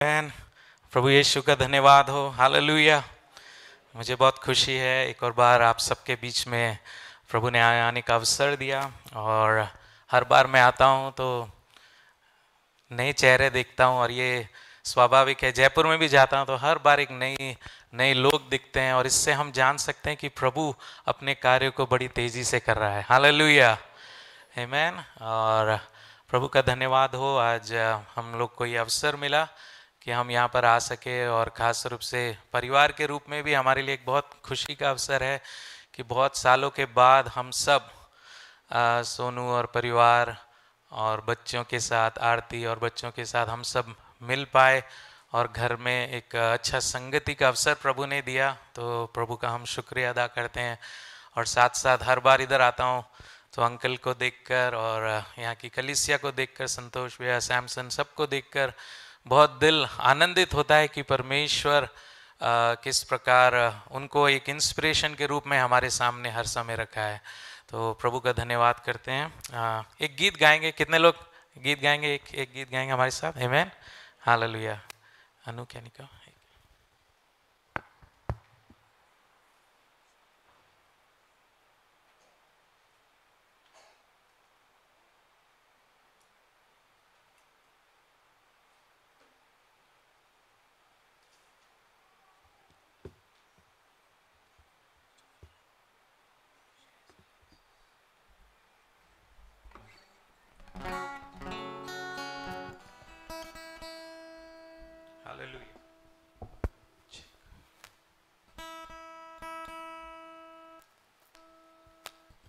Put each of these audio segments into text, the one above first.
आमीन। प्रभु यीशु का धन्यवाद हो। हालेलुया। मुझे बहुत खुशी है एक और बार आप सबके बीच में प्रभु ने आने का अवसर दिया। और हर बार मैं आता हूँ तो नए चेहरे देखता हूँ और ये स्वाभाविक है। जयपुर में भी जाता हूँ तो हर बार एक नए लोग दिखते हैं और इससे हम जान सकते हैं कि प्रभु अपने कार्य को बड़ी तेजी से कर रहा है। हालेलुया, आमीन। और प्रभु का धन्यवाद हो, आज हम लोग को ये अवसर मिला कि हम यहाँ पर आ सके और ख़ास रूप से परिवार के रूप में भी हमारे लिए एक बहुत खुशी का अवसर है कि बहुत सालों के बाद हम सब सोनू और परिवार और बच्चों के साथ, आरती और बच्चों के साथ हम सब मिल पाए और घर में एक अच्छा संगति का अवसर प्रभु ने दिया। तो प्रभु का हम शुक्रिया अदा करते हैं। और साथ साथ हर बार इधर आता हूँ तो अंकल को देखकर और यहाँ की कलीसिया को देखकर, संतोष भैया, सैमसन, सबको देखकर बहुत दिल आनंदित होता है कि परमेश्वर किस प्रकार उनको एक इंस्पिरेशन के रूप में हमारे सामने हर समय रखा है। तो प्रभु का धन्यवाद करते हैं। एक गीत गाएंगे। कितने लोग गीत गाएंगे? एक गीत गाएंगे हमारे साथ। आमीन, हालेलुया। अनु क्या निका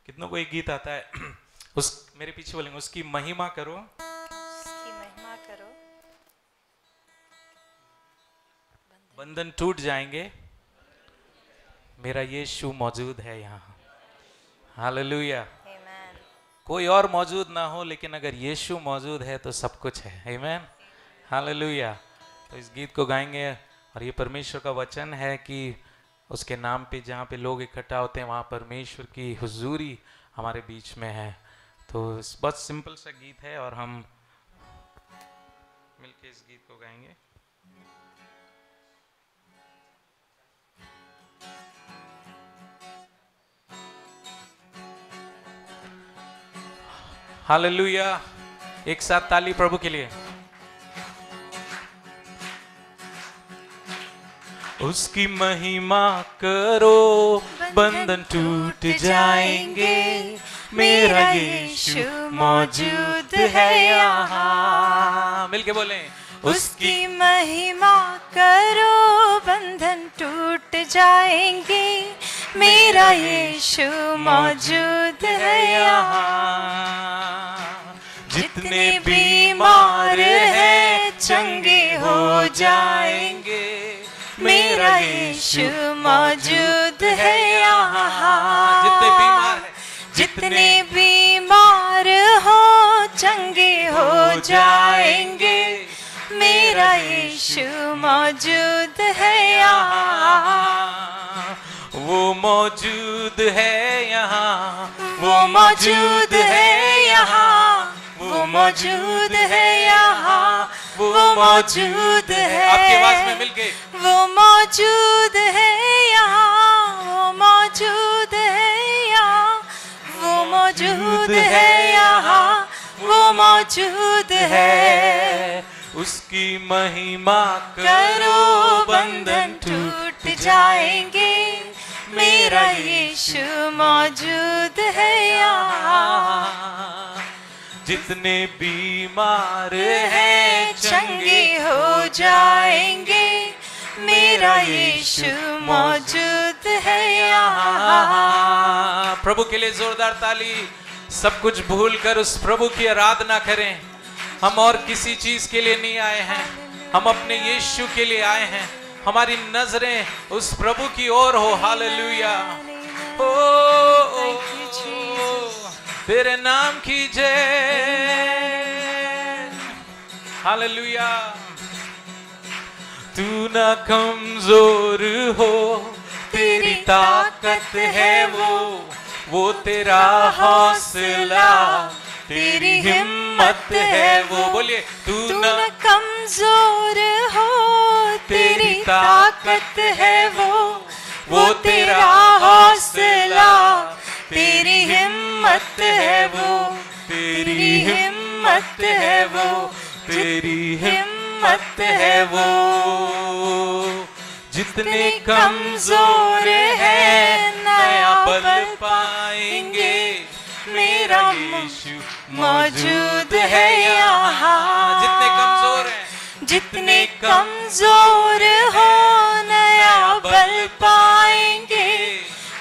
कितनों को एक गीत आता है? उस मेरे पीछे बोलेंगे, उसकी महिमा करो, उसकी महिमा करो, बंधन टूट जाएंगे, मेरा यीशु मौजूद है यहाँ। हालेलुया। आमीन। कोई और मौजूद ना हो लेकिन अगर यीशु मौजूद है तो सब कुछ है। आमीन, हालेलुया। तो इस गीत को गाएंगे और ये परमेश्वर का वचन है कि उसके नाम पे जहाँ पे लोग इकट्ठा होते हैं वहाँ परमेश्वर की हुजूरी हमारे बीच में है। तो बहुत सिंपल सा गीत है और हम मिलके इस गीत को गाएंगे। हालेलुया। एक साथ ताली प्रभु के लिए। उसकी महिमा करो, बंधन टूट जाएंगे, मेरा यीशु मौजूद है यहाँ। मिलके बोलें, उसकी महिमा करो, बंधन टूट जाएंगे, मेरा यीशु मौजूद है यहाँ। जितने बीमार हैं चंगे हो जाएंगे, मेरा यीशु मौजूद है यहाँ। जितने बीमार हैं, जितने बीमार हो चंगे हो जाएंगे, मेरा यीशु मौजूद है यहाँ। वो मौजूद है यहाँ, वो मौजूद है यहाँ, वो मौजूद है यहाँ, वो मौजूद है। आपकी आवाज में मिलके, वो मौजूद है यहाँ, वो मौजूद है यहाँ, वो मौजूद है यहाँ, वो मौजूद है। उसकी महिमा करो, बंधन टूट जाएंगे, मेरा यीशु मौजूद है यहाँ। जितने बीमार हैं चंगे हो जाएंगे, मेरा यीशु मौजूद है यहाँ। प्रभु के लिए जोरदार ताली। सब कुछ भूल कर उस प्रभु की आराधना करें। हम और किसी चीज के लिए नहीं आए हैं, हम अपने यीशु के लिए आए हैं। हमारी नजरें उस प्रभु की ओर हो। हालेलुया। ओ तेरे नाम की जय। हालेलुया। तू ना कमजोर हो, तेरी ताकत है वो तेरा हौसला, तेरी हिम्मत है वो। बोलिए, तू तू ना न कमजोर कमजोर हो तेरी ताकत है वो तेरा हौसला, तेरी हिम्मत है वो, तेरी हिम्मत है वो, तेरी हिम्मत है वो। जितने कमजोर है नया बल पाएंगे, मेरा यीशु मौजूद है यहाँ। जितने कमजोर हैं, जितने कमजोर हो नया बल पाएंगे,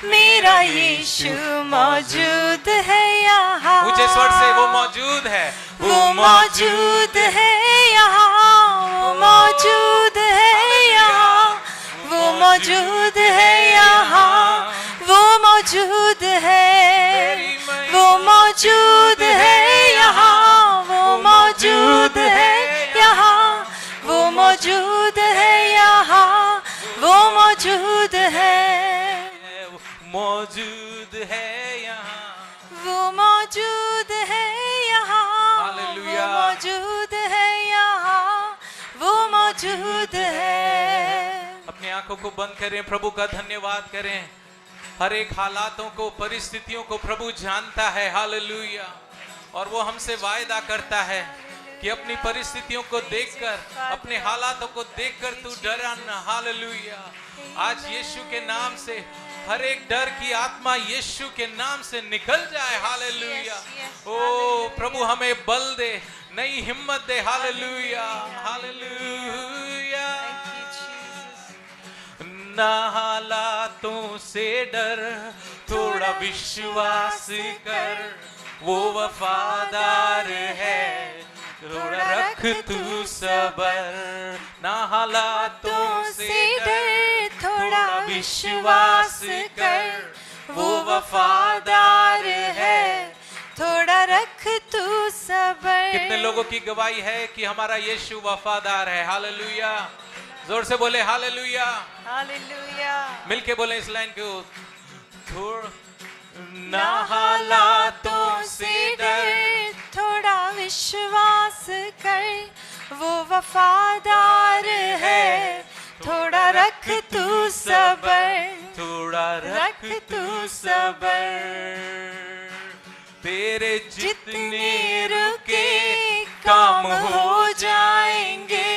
मेरा यीशु मौजूद है यहाँ। ऊंचे स्वर से वो मौजूद है, वो मौजूद है यहाँ, वो मौजूद है यहाँ, वो मौजूद है यहाँ, वो मौजूद है, वो मौजूद है यहाँ, वो मौजूद है यहाँ, वो मौजूद है यहाँ, वो मौजूद है, मौजूद है यहाँ, वो मौजूद है यहाँ, हालेलुया। वो मौजूद है यहाँ, वो मौजूद है। अपनी आंखों को बंद करें, प्रभु का धन्यवाद करें। हर एक हालातों को, परिस्थितियों को प्रभु जानता है, हालेलुया। और वो हमसे वायदा करता है कि अपनी परिस्थितियों को देखकर, अपने हालातों को देखकर तू डरा ना, हालेलुया। आज यीशु के नाम से हर एक डर की आत्मा यीशु के नाम से निकल जाए, हालेलुया। ओ प्रभु हमें बल दे, नई हिम्मत दे, हालेलुया, हालेलुया। ना हालातों से डर, थोड़ा विश्वास कर, वो वफादार है, थोड़ा रख तू सबर। ना हालातों से डर, थोड़ा विश्वास कर, वो वफादार है, थोड़ा रख तू सबर। कितने लोगों की गवाही है कि हमारा यीशु वफादार है, हालेलुया। जोर से बोले हालेलुया, हालेलुया। मिलके बोले इस लाइन को। ना हालातों से डर, थोड़ा विश्वास कर, वो वफादार है, थोड़ा रख तू सबर, थोड़ा रख तू सबर। तेरे जितने रुके काम हो जाएंगे,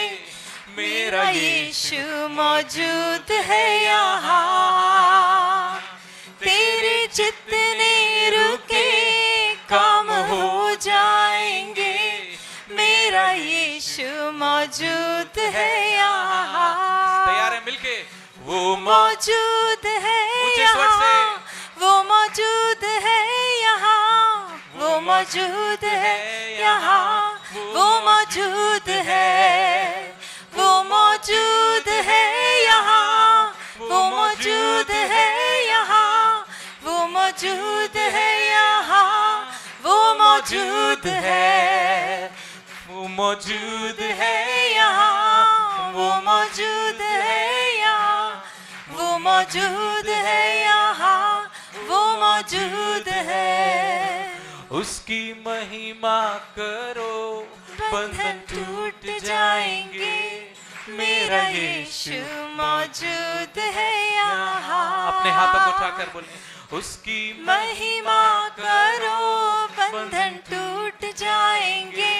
मेरा यीशु मौजूद है यहाँ। तेरे जितने रुके काम हो जाएंगे, मेरा यीशु मौजूद है यहाँ। तैयार है मिलके? वो मौजूद है ऊंचे स्वर से। यहाँ, वो मौजूद है यहाँ, वो मौजूद है यहाँ, वो मौजूद है, वो मौजूद है यहाँ, वो मौजूद है यहाँ, वो मौजूद है यहाँ, वो मौजूद है, वो मौजूद है यहाँ, वो मौजूद है यहाँ, वो मौजूद है यहाँ, वो मौजूद है। उसकी महिमा करो, बंधन टूट जाएंगे, मेरा यीशु मौजूद है यहाँ। अपने हाथों को उठाकर बोले, उसकी महिमा करो, बंधन टूट जाएंगे,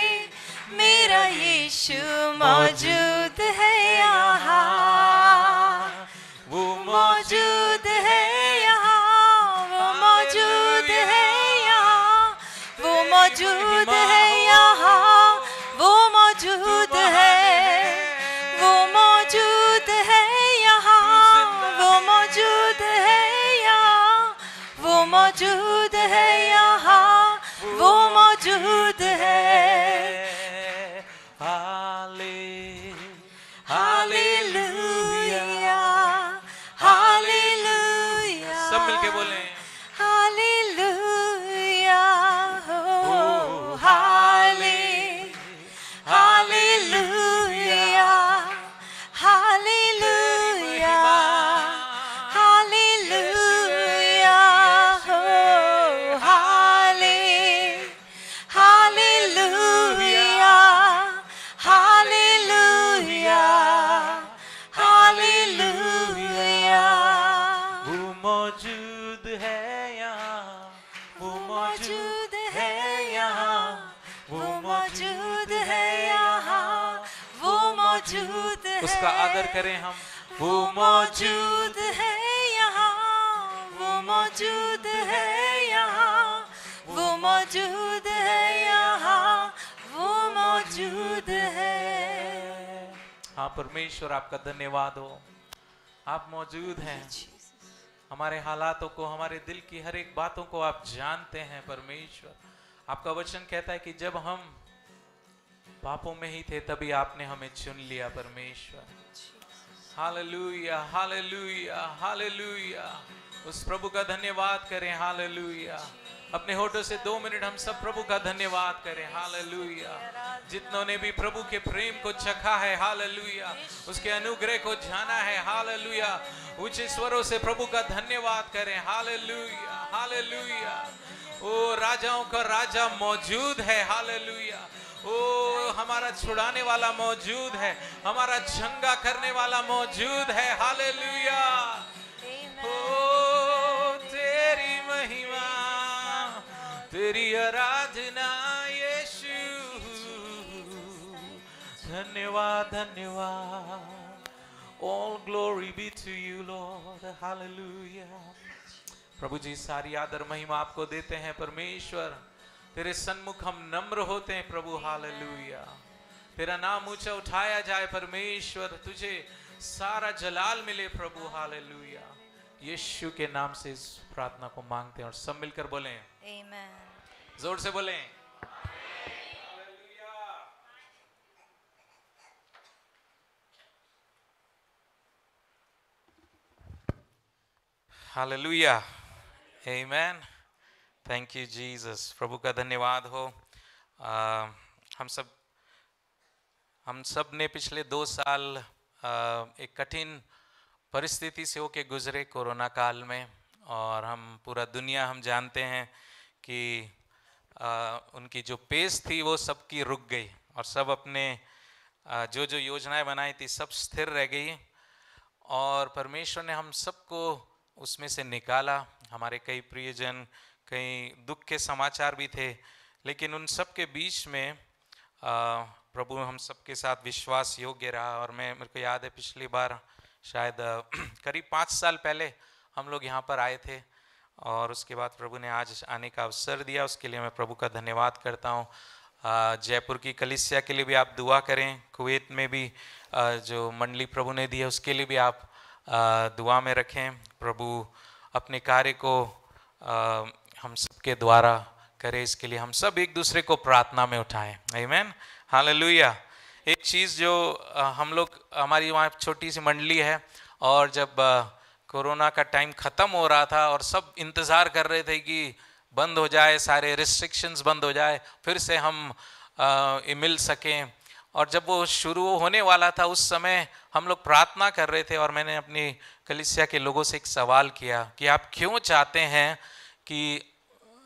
मेरा यीशु मौजूद है यहाँ। वो मौजूद है यहाँ, वो मौजूद है यहाँ, वो मौजूद है यहाँ, वो मौजूद है, वो मौजूद है यहाँ, वो मौजूद है यहाँ, वो मौजूद है यहाँ, वो मौजूद है। Hallelujah, hallelujah. सब मिलके बोले, हालेलुया, हो हाले, हालेलुया, हालेलुया, हालेलुया, हो हाले, हालेलुया, हालेलुया, मौजूद है, उसका आदर करें हम। वो मौजूद है यहाँ, वो मौजूद है यहाँ, वो मौजूद है यहाँ, वो मौजूद है। हाँ परमेश्वर आपका धन्यवाद हो, आप मौजूद हैं। हमारे हालातों को, हमारे दिल की हर एक बातों को आप जानते हैं परमेश्वर। आपका वचन कहता है कि जब हम पापों में ही थे तभी आपने हमें चुन लिया परमेश्वर। Hallelujah, hallelujah, hallelujah. उस प्रभु का धन्यवाद करें। हालेलुया। अपने होठों से 2 मिनट हम सब प्रभु का धन्यवाद करें। हालेलुया। जितनों ने भी प्रभु के प्रेम को चखा है, हालेलुया, उसके अनुग्रह को जाना है, हालेलुया, ऊंचे स्वरों से प्रभु का धन्यवाद करें। Hallelujah, hallelujah. ओ राजाओं का राजा मौजूद है। हालेलुया। ओ हमारा छुड़ाने वाला मौजूद है, हमारा झंगा करने वाला मौजूद है। हालेलुया। ओ तेरी महिमा, तेरी आराधना यीशु। धन्यवाद, धन्यवाद। All glory be to you Lord. Hallelujah. प्रभु जी सारी आदर महिमा आपको देते हैं परमेश्वर। तेरे सन्मुख हम नम्र होते हैं प्रभु। हालेलुया। तेरा नाम ऊंचा उठाया जाए परमेश्वर, तुझे सारा जलाल मिले प्रभु। हालेलुया। यीशु के नाम से इस प्रार्थना को मांगते हैं और सब मिलकर बोलें Amen. जोर से बोलें। Hallelujah. Amen. Thank you Jesus. प्रभु का धन्यवाद हो। हम सब ने पिछले 2 साल एक कठिन परिस्थिति से होके गुजरे कोरोना काल में, और हम पूरा दुनिया हम जानते हैं कि उनकी जो पेस थी वो सबकी रुक गई, और सब अपने जो जो योजनाएं बनाई थी सब स्थिर रह गई, और परमेश्वर ने हम सबको उसमें से निकाला। हमारे कई प्रियजन, कई दुख के समाचार भी थे, लेकिन उन सब के बीच में प्रभु हम सबके साथ विश्वास योग्य रहा। और मेरे को याद है पिछली बार शायद करीब 5 साल पहले हम लोग यहाँ पर आए थे, और उसके बाद प्रभु ने आज आने का अवसर दिया, उसके लिए मैं प्रभु का धन्यवाद करता हूँ। जयपुर की कलीसिया के लिए भी आप दुआ करें। कुवैत में भी जो मंडली प्रभु ने दी है उसके लिए भी आप दुआ में रखें। प्रभु अपने कार्य को हम सबके द्वारा करे, इसके लिए हम सब एक दूसरे को प्रार्थना में उठाएं। आमीन। हालेलुया। एक चीज़ जो हम लोग, हमारी वहाँ छोटी सी मंडली है, और जब कोरोना का टाइम ख़त्म हो रहा था और सब इंतज़ार कर रहे थे कि बंद हो जाए, सारे रिस्ट्रिक्शंस बंद हो जाए, फिर से हम मिल सकें, और जब वो शुरू होने वाला था उस समय हम लोग प्रार्थना कर रहे थे, और मैंने अपनी कलीसिया के लोगों से एक सवाल किया कि आप क्यों चाहते हैं कि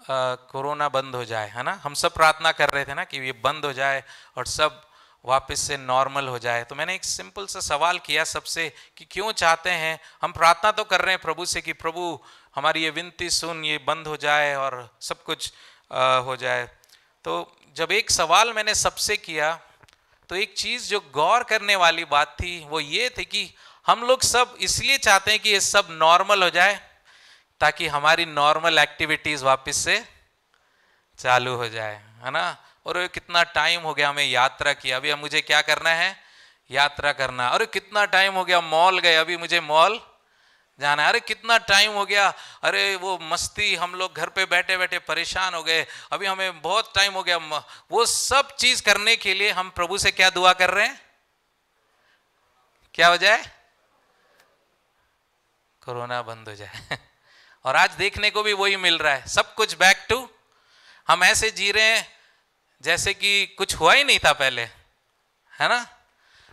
कोरोना बंद हो जाए, है ना। हम सब प्रार्थना कर रहे थे ना कि ये बंद हो जाए और सब वापस से नॉर्मल हो जाए। तो मैंने एक सिंपल सा सवाल किया सबसे कि क्यों चाहते हैं। हम प्रार्थना तो कर रहे हैं प्रभु से कि प्रभु हमारी ये विनती सुन, ये बंद हो जाए और सब कुछ हो जाए। तो जब एक सवाल मैंने सबसे किया तो एक चीज़ जो गौर करने वाली बात थी वो ये थी कि हम लोग सब इसलिए चाहते हैं कि ये सब नॉर्मल हो जाए ताकि हमारी नॉर्मल एक्टिविटीज़ वापस से चालू हो जाए, है ना। और कितना टाइम हो गया हमें यात्रा की, अभी मुझे क्या करना है, यात्रा करना। अरे कितना टाइम हो गया मॉल गए, अभी मुझे मॉल जाना है। अरे कितना टाइम हो गया, अरे वो मस्ती, हम लोग घर पे बैठे बैठे परेशान हो गए, अभी हमें बहुत टाइम हो गया। वो सब चीज करने के लिए हम प्रभु से क्या दुआ कर रहे हैं, क्या हो जाए, कोरोना बंद हो जाए। और आज देखने को भी वही मिल रहा है, सब कुछ बैक टू, हम ऐसे जी रहे हैं जैसे कि कुछ हुआ ही नहीं था पहले, है ना।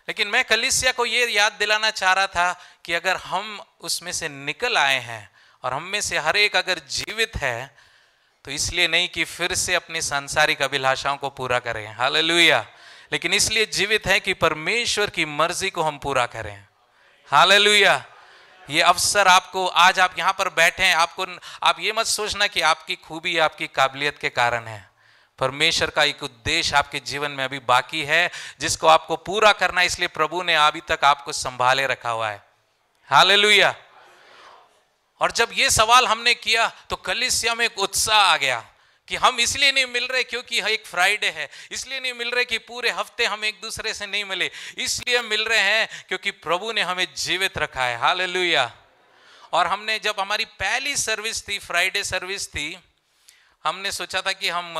लेकिन मैं कलीसिया को ये याद दिलाना चाह रहा था कि अगर हम उसमें से निकल आए हैं और हम में से हर एक अगर जीवित है तो इसलिए नहीं कि फिर से अपनी सांसारिक अभिलाषाओं को पूरा करें, हालेलुया, लेकिन इसलिए जीवित है कि परमेश्वर की मर्जी को हम पूरा करें, हालेलुया। ये अवसर आपको, आज आप यहाँ पर बैठे हैं, आप ये मत सोचना कि आपकी खूबी आपकी काबिलियत के कारण है। परमेश्वर का एक उद्देश्य आपके जीवन में अभी बाकी है जिसको आपको पूरा करना है, इसलिए प्रभु ने अभी तक आपको संभाले रखा हुआ है। हालेलुया। और जब ये सवाल हमने किया तो कलीसिया में एक उत्साह आ गया कि हम इसलिए नहीं मिल रहे क्योंकि एक फ्राइडे है, इसलिए नहीं मिल रहे कि पूरे हफ्ते हम एक दूसरे से नहीं मिले, इसलिए मिल रहे हैं क्योंकि प्रभु ने हमें जीवित रखा है। हालेलुया। और हमने जब हमारी पहली सर्विस थी, फ्राइडे सर्विस थी, हमने सोचा था कि हम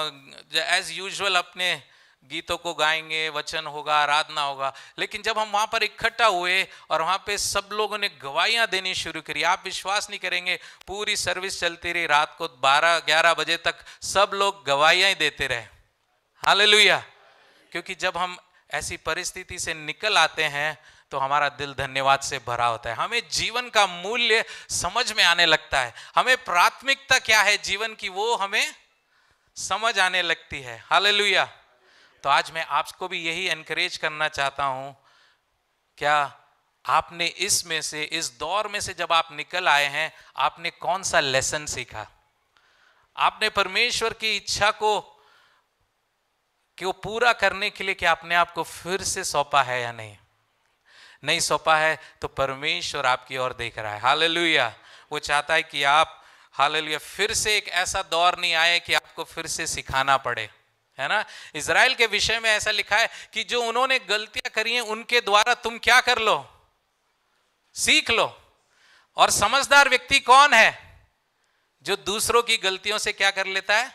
एज यूजुअल अपने गीतों को गाएंगे, वचन होगा, आराधना होगा, लेकिन जब हम वहाँ पर इकट्ठा हुए और वहाँ पे सब लोगों ने गवाहियाँ देनी शुरू करी, आप विश्वास नहीं करेंगे, पूरी सर्विस चलती रही, रात को 12-11 बजे तक सब लोग गवाहियाँ ही देते रहे। हालेलुया। क्योंकि जब हम ऐसी परिस्थिति से निकल आते हैं तो हमारा दिल धन्यवाद से भरा होता है, हमें जीवन का मूल्य समझ में आने लगता है, हमें प्राथमिकता क्या है जीवन की वो हमें समझ आने लगती है। हालेलुया। तो आज मैं आपको भी यही एनकरेज करना चाहता हूं, क्या आपने इसमें से, इस दौर में से जब आप निकल आए हैं, आपने कौन सा लेसन सीखा? आपने परमेश्वर की इच्छा को पूरा करने के लिए क्या आपने आपको फिर से सौंपा है या नहीं? नहीं सौंपा है तो परमेश्वर आपकी ओर देख रहा है। हालेलुया। वो चाहता है कि आप, हालेलुया, फिर से एक ऐसा दौर नहीं आए कि आपको फिर से सिखाना पड़े, है ना। इज़राइल के विषय में ऐसा लिखा है कि जो उन्होंने गलतियां करी हैं उनके द्वारा तुम क्या कर लो? सीख लो। और समझदार व्यक्ति कौन है? जो दूसरों की गलतियों से क्या कर लेता है?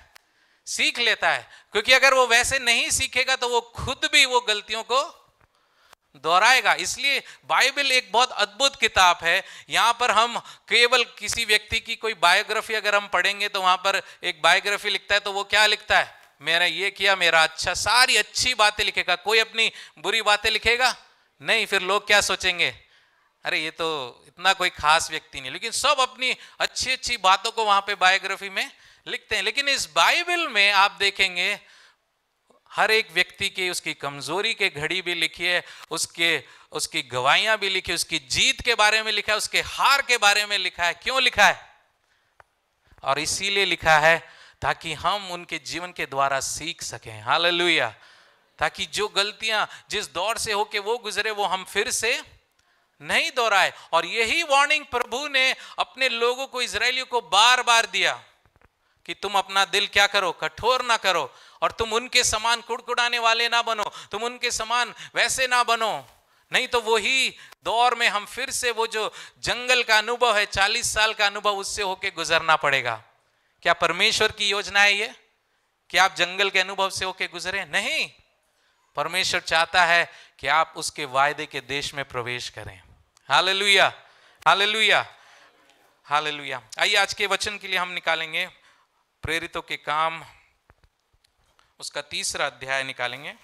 सीख लेता है। क्योंकि अगर वो वैसे नहीं सीखेगा तो वो खुद भी वो गलतियों को दोहराएगा। इसलिए बाइबल एक बहुत अद्भुत किताब है। यहां पर हम केवल किसी व्यक्ति की कोई बायोग्राफी अगर हम पढ़ेंगे तो वहां पर एक बायोग्राफी लिखता है तो वो क्या लिखता है? मेरा ये किया, मेरा अच्छा, सारी अच्छी बातें लिखेगा, कोई अपनी बुरी बातें लिखेगा नहीं। फिर लोग क्या सोचेंगे? अरे ये तो इतना कोई खास व्यक्ति नहीं, लेकिन सब अपनी अच्छी अच्छी बातों को वहां पे बायोग्राफी में लिखते हैं। लेकिन इस बाइबल में आप देखेंगे हर एक व्यक्ति की उसकी कमजोरी के घड़ी भी लिखी है, उसकी गवाहियां भी लिखी है, उसकी जीत के बारे में लिखा है, उसके हार के बारे में लिखा है। क्यों लिखा है? और इसीलिए लिखा है ताकि हम उनके जीवन के द्वारा सीख सकें। हालेलुया। ताकि जो गलतियां जिस दौर से होके वो गुजरे वो हम फिर से नहीं दोहराए। और यही वार्निंग प्रभु ने अपने लोगों को, इजरायलियों को बार बार दिया कि तुम अपना दिल क्या करो? कठोर ना करो, और तुम उनके समान कुड़कुड़ाने वाले ना बनो, तुम उनके समान वैसे ना बनो, नहीं तो वही दौर में हम फिर से वो जो जंगल का अनुभव है, 40 साल का अनुभव, उससे होके गुजरना पड़ेगा। क्या परमेश्वर की योजना है ये कि आप जंगल के अनुभव से होके गुजरे? नहीं। परमेश्वर चाहता है कि आप उसके वायदे के देश में प्रवेश करें। Hallelujah, hallelujah, hallelujah. आइए आज के वचन के लिए हम निकालेंगे प्रेरितों के काम, उसका 3रा अध्याय निकालेंगे।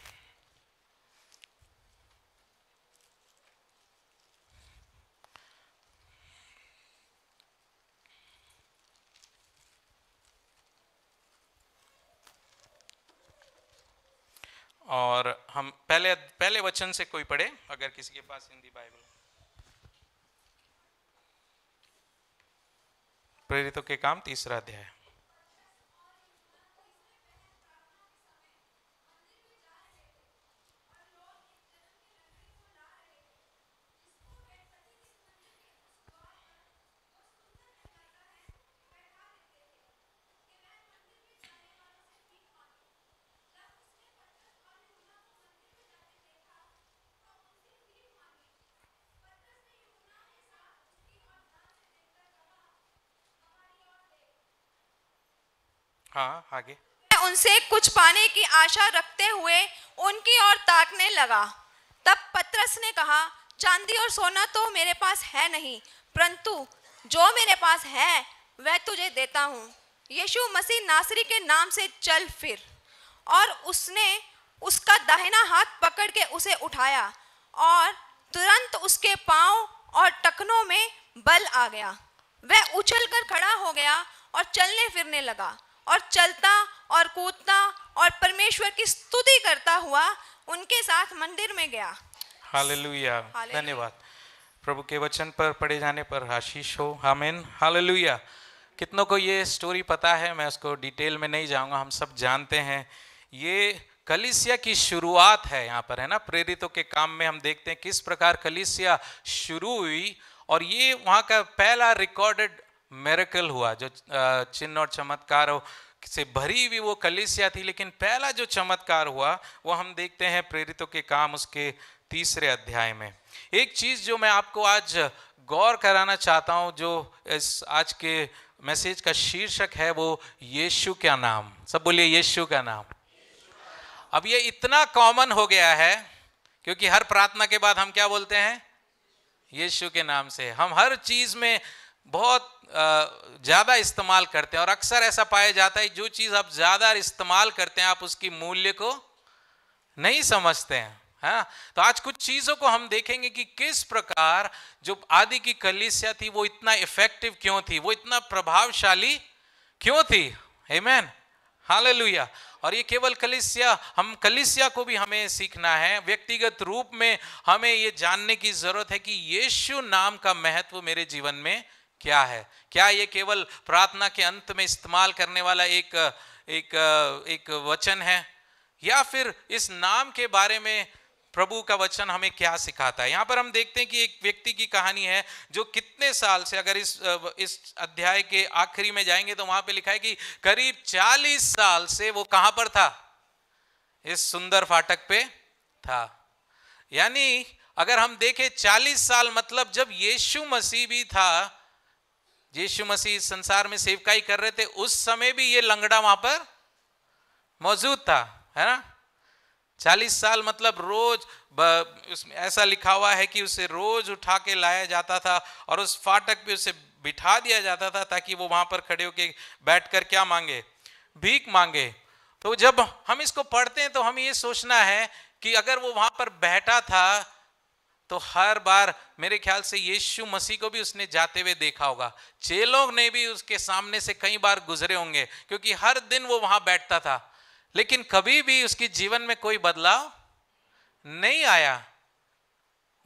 और हम पहले वचन से कोई पढ़े, अगर किसी के पास हिंदी बाइबल। प्रेरितों के काम 3रा अध्याय। हाँ, आगे। उनसे कुछ पाने की आशा रखते हुए उनकी ओर ताकने लगा। तब पतरस ने कहा, चांदी और सोना तो मेरे पास है नहीं, परंतु जो मेरे पास है वह तुझे देता हूँ। यीशु मसीह नासरी के नाम से चल फिर। और उसने उसका दाहिना हाथ पकड़ के उसे उठाया, और तुरंत उसके पांव और टखनों में बल आ गया। वह उछलकर खड़ा हो गया और चलने फिरने लगा, और चलता और कूदता और परमेश्वर की स्तुति करता हुआ उनके साथ मंदिर में गया। हालेलुया, धन्यवाद। प्रभु के वचन पर पढ़े जाने पर आशीष हो। आमीन, हालेलुया। कितनों को ये स्टोरी पता है? मैं उसको डिटेल में नहीं जाऊंगा। हम सब जानते हैं ये कलीसिया की शुरुआत है यहाँ पर, है ना। प्रेरितों के काम में हम देखते हैं किस प्रकार कलीसिया शुरू हुई, और ये वहाँ का पहला रिकॉर्डेड मिरेकल हुआ, जो चिन्ह और चमत्कारों से भरी हुई वो कलीसिया थी। लेकिन पहला जो चमत्कार हुआ वो हम देखते हैं प्रेरितों के काम उसके 3 अध्याय में। एक चीज जो मैं आपको आज गौर कराना चाहता हूं, जो इस आज के मैसेज का शीर्षक है, वो यीशु का नाम। सब बोलिए यीशु का नाम। अब ये इतना कॉमन हो गया है क्योंकि हर प्रार्थना के बाद हम क्या बोलते हैं? यीशु के नाम से। हम हर चीज में बहुत ज्यादा इस्तेमाल करते हैं, और अक्सर ऐसा पाया जाता है जो चीज आप ज्यादा इस्तेमाल करते हैं आप उसकी मूल्य को नहीं समझते हैं। हाँ, तो आज कुछ चीजों को हम देखेंगे कि किस प्रकार जो आदि की कलीसिया थी वो इतना इफेक्टिव क्यों थी, वो इतना प्रभावशाली क्यों थी। आमीन, हालेलुया। और ये केवल कलीसिया, हम कलीसिया को भी हमें सीखना है। व्यक्तिगत रूप में हमें ये जानने की जरूरत है कि यीशु नाम का महत्व मेरे जीवन में क्या है। क्या ये केवल प्रार्थना के अंत में इस्तेमाल करने वाला एक वचन है, या फिर इस नाम के बारे में प्रभु का वचन हमें क्या सिखाता है। यहाँ पर हम देखते हैं कि एक व्यक्ति की कहानी है जो कितने साल से, अगर इस अध्याय के आखिरी में जाएंगे तो वहां पे लिखा है कि करीब 40 साल से वो कहां पर था? इस सुंदर फाटक पे था। यानी अगर हम देखें 40 साल मतलब जब यीशु मसीह भी था, यीशु मसीह संसार में सेवकाई कर रहे थे, उस समय भी ये लंगड़ा वहां पर मौजूद था, है ना। 40 साल मतलब रोज, उसमें ऐसा लिखा हुआ है कि उसे रोज उठा के लाया जाता था और उस फाटक पे उसे बिठा दिया जाता था ताकि वो वहां पर खड़े होके बैठकर क्या मांगे? भीख मांगे। तो जब हम इसको पढ़ते हैं तो हमें ये सोचना है कि अगर वो वहां पर बैठा था तो हर बार मेरे ख्याल से यीशु मसीह को भी उसने जाते हुए देखा होगा, चेलों ने भी उसके सामने से कई बार गुजरे होंगे, क्योंकि हर दिन वो वहां बैठता था। लेकिन कभी भी उसके जीवन में कोई बदलाव नहीं आया।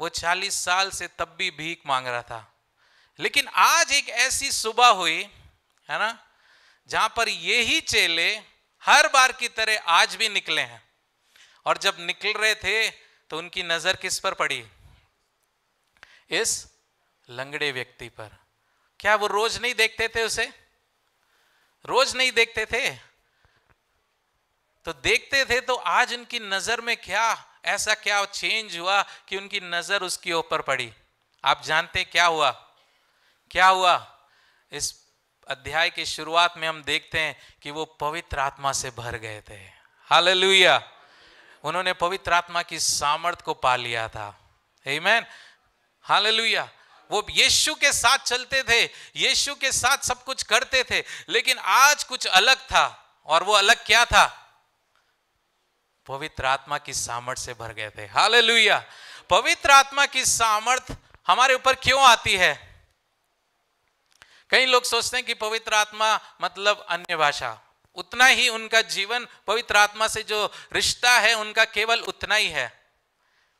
वो 40 साल से तब भी भीख मांग रहा था। लेकिन आज एक ऐसी सुबह हुई, है ना, जहां पर यही चेले हर बार की तरह आज भी निकले हैं। और जब निकल रहे थे तो उनकी नजर किस पर पड़ी? इस लंगड़े व्यक्ति पर। क्या वो रोज नहीं देखते थे उसे? रोज नहीं देखते थे? तो देखते थे। तो आज उनकी नजर में क्या ऐसा क्या चेंज हुआ कि उनकी नजर उसके ऊपर पड़ी? आप जानते क्या हुआ? क्या हुआ? इस अध्याय की शुरुआत में हम देखते हैं कि वो पवित्र आत्मा से भर गए थे। हालेलुया। उन्होंने पवित्र आत्मा की सामर्थ को पा लिया था। आमीन, हालेलुया। वो यीशु के साथ चलते थे, यीशु के साथ सब कुछ करते थे, लेकिन आज कुछ अलग था। और वो अलग क्या था? पवित्र आत्मा की सामर्थ से भर गए थे। हालेलुया। पवित्र आत्मा की सामर्थ हमारे ऊपर क्यों आती है? कई लोग सोचते हैं कि पवित्र आत्मा मतलब अन्य भाषा। उतना ही उनका जीवन पवित्र आत्मा से जो रिश्ता है उनका केवल उतना ही है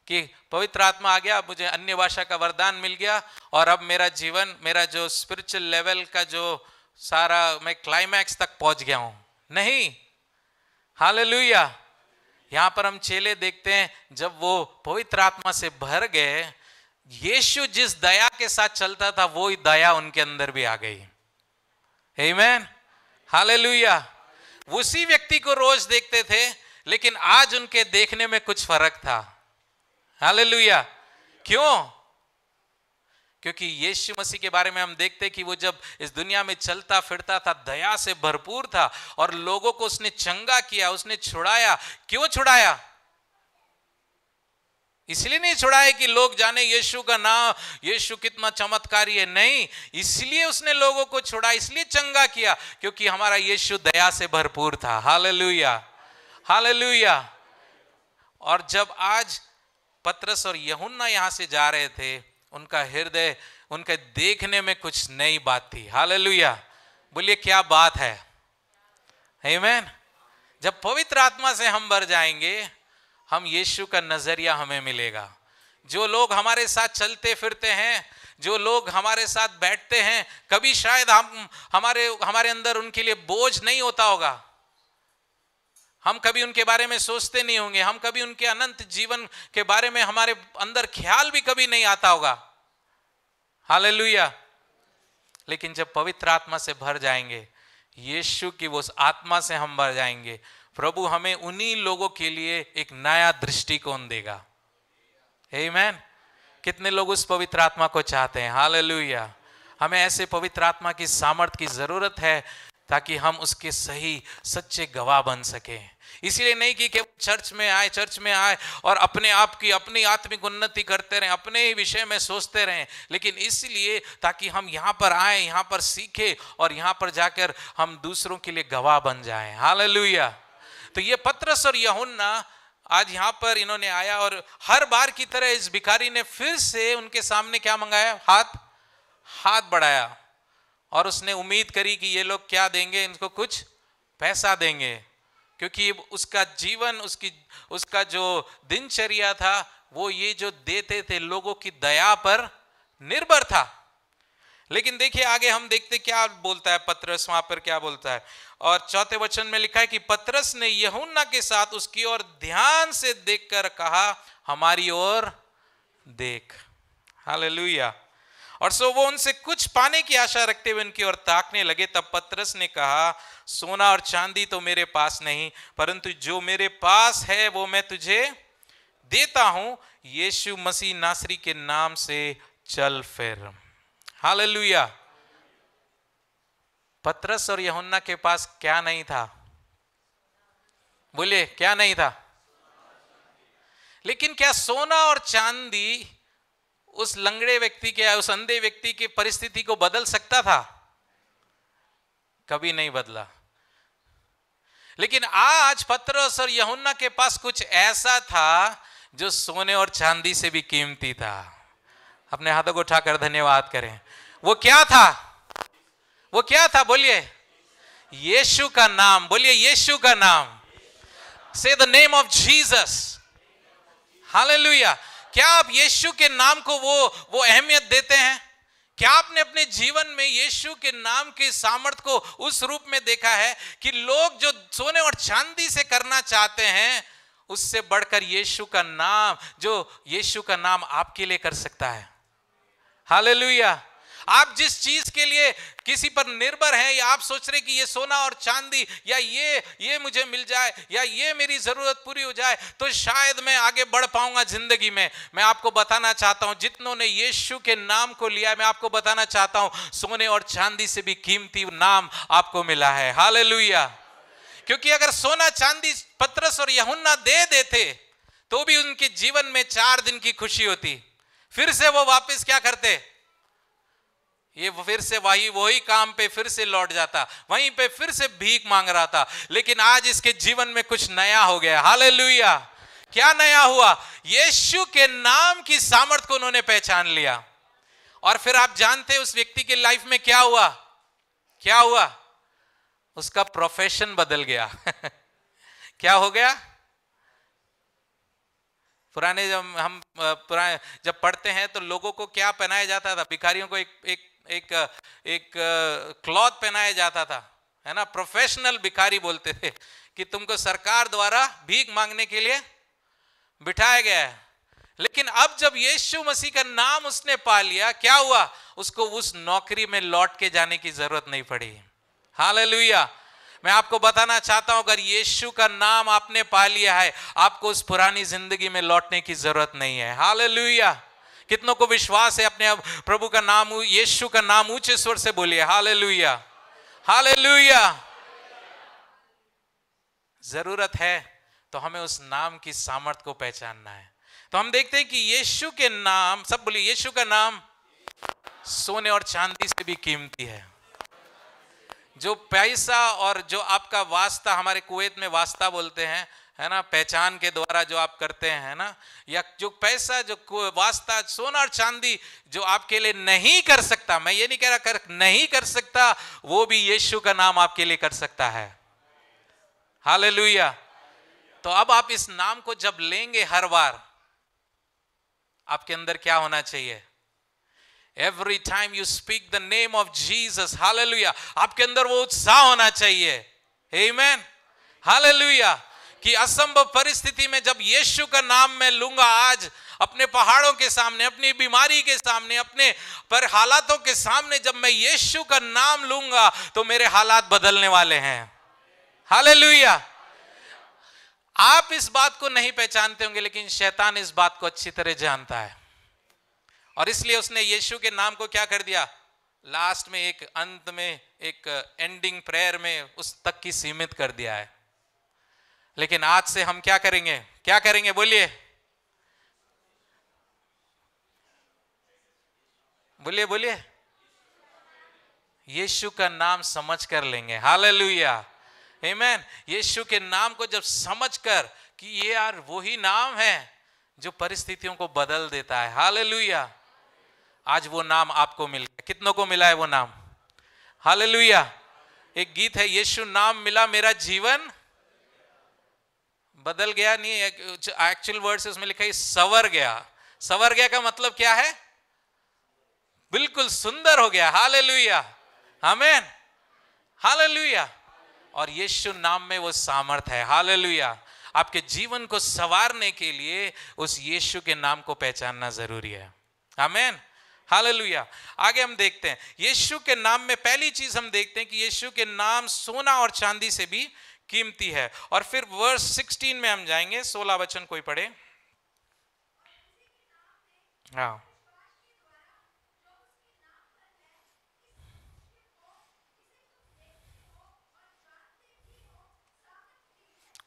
कि पवित्र आत्मा आ गया, मुझे अन्य भाषा का वरदान मिल गया और अब मेरा जीवन, मेरा जो स्पिरिचुअल लेवल का जो सारा, मैं क्लाइमैक्स तक पहुंच गया हूं। नहीं, हालेलुया। यहां पर हम चेले देखते हैं जब वो पवित्र आत्मा से भर गए, यीशु जिस दया के साथ चलता था वो ही दया उनके अंदर भी आ गई। आमीन, हालेलुया। उसी व्यक्ति को रोज देखते थे, लेकिन आज उनके देखने में कुछ फर्क था। हालेलुया। क्यों? क्योंकि यीशु मसीह के बारे में हम देखते कि वो जब इस दुनिया में चलता फिरता था, दया से भरपूर था और लोगों को उसने चंगा किया, उसने छुड़ाया। क्यों छुड़ाया? इसलिए नहीं छुड़ाया कि लोग जाने यीशु का नाम, यीशु कितना चमत्कारी है। नहीं, इसलिए उसने लोगों को छुड़ा, इसलिए चंगा किया क्योंकि हमारा यीशु दया से भरपूर था। Hallelujah, hallelujah. और जब आज पतरस और यूहन्ना यहां से जा रहे थे, उनका हृदय, उनके देखने में कुछ नई बात थी। हालेलुया। बोलिए क्या बात है? आमीन। जब पवित्र आत्मा से हम भर जाएंगे, हम यीशु का नजरिया हमें मिलेगा। जो लोग हमारे साथ चलते फिरते हैं, जो लोग हमारे साथ बैठते हैं, कभी शायद हमारे अंदर उनके लिए बोझ नहीं होता होगा। हम कभी उनके बारे में सोचते नहीं होंगे, हम कभी उनके अनंत जीवन के बारे में हमारे अंदर ख्याल भी कभी नहीं आता होगा। हालेलुया। लेकिन जब पवित्र आत्मा से भर जाएंगे, यीशु की वो आत्मा से हम भर जाएंगे, प्रभु हमें उन्हीं लोगों के लिए एक नया दृष्टिकोण देगा। आमीन। कितने लोग उस पवित्र आत्मा को चाहते हैं? हालेलुया। हमें ऐसे पवित्र आत्मा की सामर्थ की जरूरत है ताकि हम उसके सही सच्चे गवाह बन सकें। इसलिए नहीं कि चर्च में आए और अपने आप की अपनी आत्मिक उन्नति करते रहें, अपने ही विषय में सोचते रहें, लेकिन इसलिए ताकि हम यहाँ पर आए, यहाँ पर सीखें और यहाँ पर जाकर हम दूसरों के लिए गवाह बन जाएं। हालेलुया। तो ये पतरस और यूहन्ना आज यहाँ पर इन्होंने आया और हर बार की तरह इस भिखारी ने फिर से उनके सामने क्या मंगाया? हाथ बढ़ाया और उसने उम्मीद करी कि ये लोग क्या देंगे, इनको कुछ पैसा देंगे, क्योंकि उसका जीवन, उसका जो दिनचर्या था वो ये जो देते थे लोगों की दया पर निर्भर था। लेकिन देखिए आगे हम देखते क्या बोलता है पतरस, वहां पर क्या बोलता है। और 4 वचन में लिखा है कि पतरस ने यूहन्ना के साथ उसकी ओर ध्यान से देखकर कहा, हमारी ओर देख। हालेलुया। और सो वो उनसे कुछ पाने की आशा रखते हुए उनकी ओर ताकने लगे। तब पतरस ने कहा, सोना और चांदी तो मेरे पास नहीं, परंतु जो मेरे पास है वो मैं तुझे देता हूं। यीशु मसीह नासरी के नाम से चल फिर। हालेलुया। पतरस और यूहन्ना के पास क्या नहीं था? बोलिए, क्या नहीं था? लेकिन क्या सोना और चांदी उस लंगड़े व्यक्ति के, उस अंधे व्यक्ति की परिस्थिति को बदल सकता था? कभी नहीं बदला। लेकिन आज पतरस और यूहन्ना के पास कुछ ऐसा था जो सोने और चांदी से भी कीमती था। अपने हाथों को उठाकर धन्यवाद करें। वो क्या था? वो क्या था? बोलिए, यीशु का नाम। बोलिए, यीशु का नाम। से the name of Jesus. Hallelujah. क्या आप यीशु के नाम को वो अहमियत देते हैं? क्या आपने अपने जीवन में यीशु के नाम के सामर्थ को उस रूप में देखा है कि लोग जो सोने और चांदी से करना चाहते हैं, उससे बढ़कर यीशु का नाम, जो यीशु का नाम आपके लिए कर सकता है? हालेलुया। आप जिस चीज के लिए किसी पर निर्भर हैं, या आप सोच रहे कि ये सोना और चांदी या ये मुझे मिल जाए या ये मेरी जरूरत पूरी हो जाए तो शायद मैं आगे बढ़ पाऊंगा जिंदगी में, मैं आपको बताना चाहता हूं, जितनों ने यीशु के नाम को लिया है, मैं आपको बताना चाहता हूं, सोने और चांदी से भी कीमती नाम आपको मिला है। हालेलुया। क्योंकि अगर सोना चांदी पतरस और यूहन्ना दे देते तो भी उनके जीवन में 4 दिन की खुशी होती, फिर से वो वापस क्या करते? ये फिर से वही काम पे फिर से लौट जाता, वहीं पे फिर से भीख मांग रहा था। लेकिन आज इसके जीवन में कुछ नया हो गया। हालेलुया। क्या नया हुआ? यीशु के नाम की सामर्थ को उन्होंने पहचान लिया। और फिर आप जानते हैं उस व्यक्ति के लाइफ में क्या हुआ? क्या हुआ? उसका प्रोफेशन बदल गया। क्या हो गया? पुराने जब पढ़ते हैं तो लोगों को क्या पहनाया जाता था? भिखारियों को एक क्लॉथ पहनाया जाता था, है ना? प्रोफेशनल भिखारी बोलते थे कि तुमको सरकार द्वारा भीख मांगने के लिए बिठाया गया है। लेकिन अब जब यीशु मसीह का नाम उसने पा लिया, क्या हुआ? उसको उस नौकरी में लौट के जाने की जरूरत नहीं पड़ी। हालेलुया। मैं आपको बताना चाहता हूं, अगर यीशु का नाम आपने पा लिया है, आपको उस पुरानी जिंदगी में लौटने की जरूरत नहीं है। हालेलुया। कितनों को विश्वास है? अपने अब प्रभु का नाम, यीशु का नाम ऊंचे स्वर से बोलिए, हालेलुया, हालेलुया। जरूरत है तो हमें उस नाम की सामर्थ को पहचानना है। तो हम देखते हैं कि यीशु के नाम, सब बोलिए, यीशु का नाम सोने और चांदी से भी कीमती है। जो पैसा और जो आपका वास्ता, हमारे कुवैत में वास्ता बोलते हैं, है ना, पहचान के द्वारा जो आप करते हैं, है ना, या जो पैसा, जो वास्ता, सोना और चांदी जो आपके लिए नहीं कर सकता, मैं ये नहीं कह रहा नहीं कर सकता, वो भी यीशु का नाम आपके लिए कर सकता है। हालेलुया। तो अब आप इस नाम को जब लेंगे, हर बार आपके अंदर क्या होना चाहिए? Every time you speak the name of Jesus, hallelujah, आपके अंदर वो उत्साह होना चाहिए। Amen, hallelujah। कि असंभव परिस्थिति में जब यीशु का नाम मैं लूंगा, आज अपने पहाड़ों के सामने, अपनी बीमारी के सामने, अपने पर हालातों के सामने जब मैं यीशु का नाम लूंगा तो मेरे हालात बदलने वाले हैं। हालेलुया। आप इस बात को नहीं पहचानते होंगे, लेकिन शैतान इस बात को अच्छी तरह जानता है, और इसलिए उसने यीशु के नाम को क्या कर दिया, लास्ट में एक अंत में एक एंडिंग प्रेयर में उस तक की सीमित कर दिया है। लेकिन आज से हम क्या करेंगे, क्या करेंगे, बोलिए बोलिए बोलिए, यीशु का नाम समझ कर लेंगे। हालेलुया, आमीन। यीशु के नाम को जब समझकर कि ये यार वही नाम है जो परिस्थितियों को बदल देता है। हालेलुया। आज वो नाम आपको मिल गया। कितनों को मिला है वो नाम? हालेलुया। एक गीत है, यीशु नाम मिला मेरा जीवन बदल गया, नहीं एक्चुअल वर्ड से उसमें लिखा है सवर गया। सवर गया का मतलब क्या है? बिल्कुल सुंदर हो गया। हालेलुया, आमीन, हालेलुया। और यीशु नाम में वो सामर्थ है। हालेलुया। आपके जीवन को संवारने के लिए उस यीशु के नाम को पहचानना जरूरी है। आमीन, हालेलुया। आगे हम देखते हैं यीशु के नाम में पहली चीज हम देखते हैं कि यीशु के नाम सोना और चांदी से भी कीमती है। और फिर वर्स 16 में हम जाएंगे, 16 वचन कोई पढ़े। हाँ,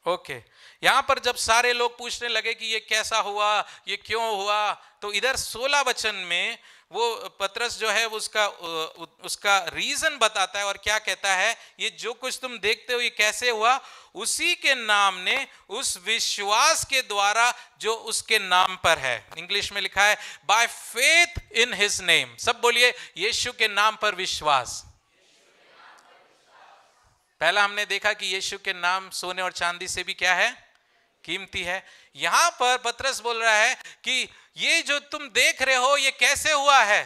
ओके। यहां पर जब सारे लोग पूछने लगे कि ये कैसा हुआ, ये क्यों हुआ, तो इधर 16 वचन में वो पतरस जो है उसका रीजन बताता है और क्या कहता है, ये जो कुछ तुम देखते हो ये कैसे हुआ, उसी के नाम ने उस विश्वास के द्वारा जो उसके नाम पर है। इंग्लिश में लिखा है by faith in his name. सब बोलिए, यीशु के नाम पर विश्वास। पहला हमने देखा कि यीशु के नाम सोने और चांदी से भी क्या है, कीमती है। यहां पर पतरस बोल रहा है कि ये जो तुम देख रहे हो ये कैसे हुआ है,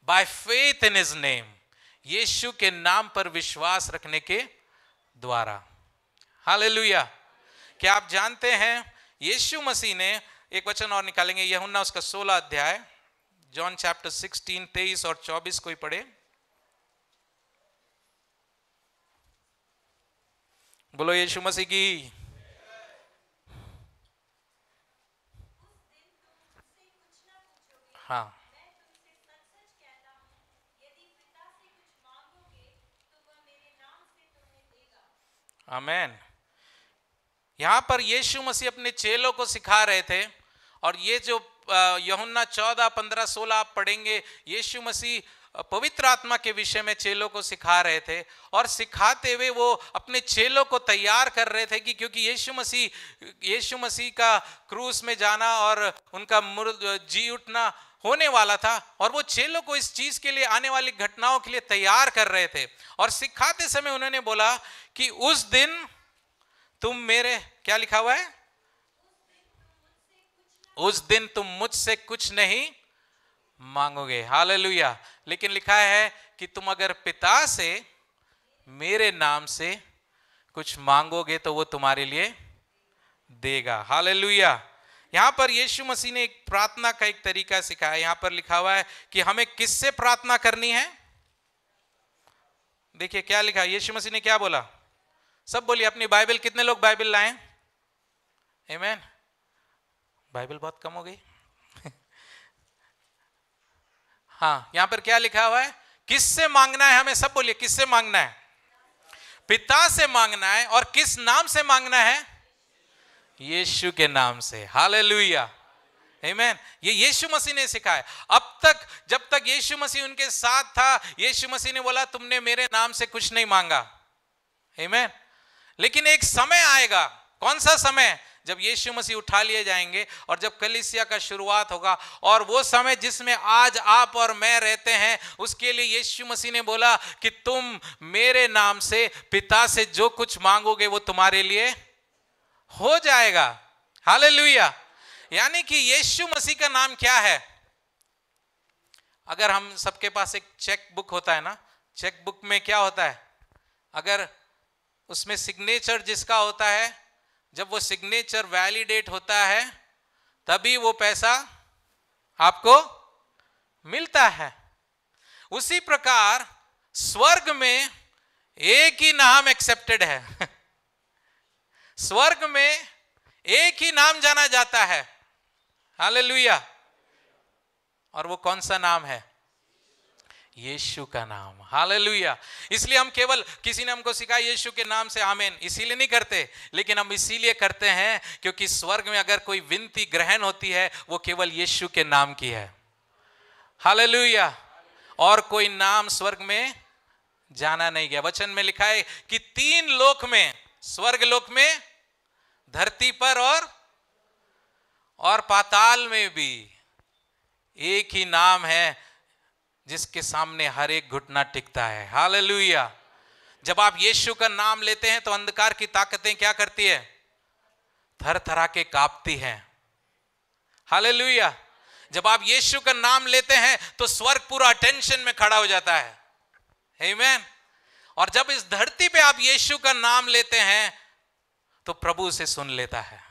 by faith in his name, यीशु के नाम पर विश्वास रखने के द्वारा। हालेलुया। क्या आप जानते हैं यीशु मसीह ने, एक वचन और निकालेंगे, यूहन्ना उसका 16 अध्याय, जॉन चैप्टर 16 23 और 24 कोई पढ़े। बोलो यीशु मसीह की। हाँ, आमेन। यहां पर यीशु मसीह अपने चेलों को सिखा रहे थे, और ये जो यूहन्ना 14 15 16 आप पढ़ेंगे, यीशु मसीह पवित्र आत्मा के विषय में चेलों को सिखा रहे थे, और सिखाते हुए वो अपने चेलों को तैयार कर रहे थे कि क्योंकि यीशु मसीह का क्रूस में जाना और उनका जी उठना होने वाला था, और वो चेलों को इस चीज के लिए, आने वाली घटनाओं के लिए तैयार कर रहे थे। और सिखाते समय उन्होंने बोला कि उस दिन तुम मेरे, क्या लिखा हुआ है, उस दिन तुम मुझसे कुछ नहीं मांगोगे। हालेलुया। लेकिन लिखा है कि तुम अगर पिता से मेरे नाम से कुछ मांगोगे तो वो तुम्हारे लिए देगा। हालेलुया। यहां पर यीशु मसीह ने एक प्रार्थना का एक तरीका सिखाया। यहां पर लिखा हुआ है कि हमें किससे प्रार्थना करनी है। देखिए क्या लिखा, यीशु मसीह ने क्या बोला, सब बोलिए अपनी बाइबल। कितने लोग बाइबल लाएं? आमीन। बाइबल बहुत कम हो गई। हाँ, यहां पर क्या लिखा हुआ है, किससे मांगना है हमें, सब बोलिए किससे मांगना है, पिता से मांगना है। और किस नाम से मांगना है, यीशु के नाम से। हालेलुया, आमीन। ये यीशु मसीह ने सिखाया। अब तक जब तक यीशु मसीह उनके साथ था, यीशु मसीह ने बोला तुमने मेरे नाम से कुछ नहीं मांगा। आमीन। लेकिन एक समय आएगा, कौन सा समय, जब यीशु मसीह उठा लिए जाएंगे और जब कलीसिया का शुरुआत होगा, और वो समय जिसमें आज आप और मैं रहते हैं, उसके लिए यीशु मसीह ने बोला कि तुम मेरे नाम से पिता से जो कुछ मांगोगे वो तुम्हारे लिए हो जाएगा। हालेलुया। यानी कि यीशु मसीह का नाम क्या है। अगर हम सबके पास एक चेक बुक होता है ना, चेक बुक में क्या होता है, अगर उसमें सिग्नेचर जिसका होता है जब वो सिग्नेचर वैलिडेट होता है तभी वो पैसा आपको मिलता है। उसी प्रकार स्वर्ग में एक ही नाम एक्सेप्टेड है। स्वर्ग में एक ही नाम जाना जाता है, हालेलुया। और वो कौन सा नाम है? यीशु का नाम, हालेलुया। इसलिए हम केवल, किसी ने हमको सिखाया यीशु के नाम से आमीन, इसीलिए नहीं करते, लेकिन हम इसीलिए करते हैं क्योंकि स्वर्ग में अगर कोई विनती ग्रहण होती है वो केवल यीशु के नाम की है, हालेलुया। और कोई नाम स्वर्ग में जाना नहीं गया। वचन में लिखा है कि 3 लोक में, स्वर्ग लोक में, धरती पर और पाताल में भी एक ही नाम है जिसके सामने हर एक घुटना टिकता है, हालेलुया। जब आप यीशु का नाम लेते हैं तो अंधकार की ताकतें क्या करती है? थर थरा के कांपती हैं, हालेलुया। जब आप यीशु का नाम लेते हैं तो स्वर्ग पूरा अटेंशन में खड़ा हो जाता है, आमीन। और जब इस धरती पे आप यीशु का नाम लेते हैं तो प्रभु उसे सुन लेता है,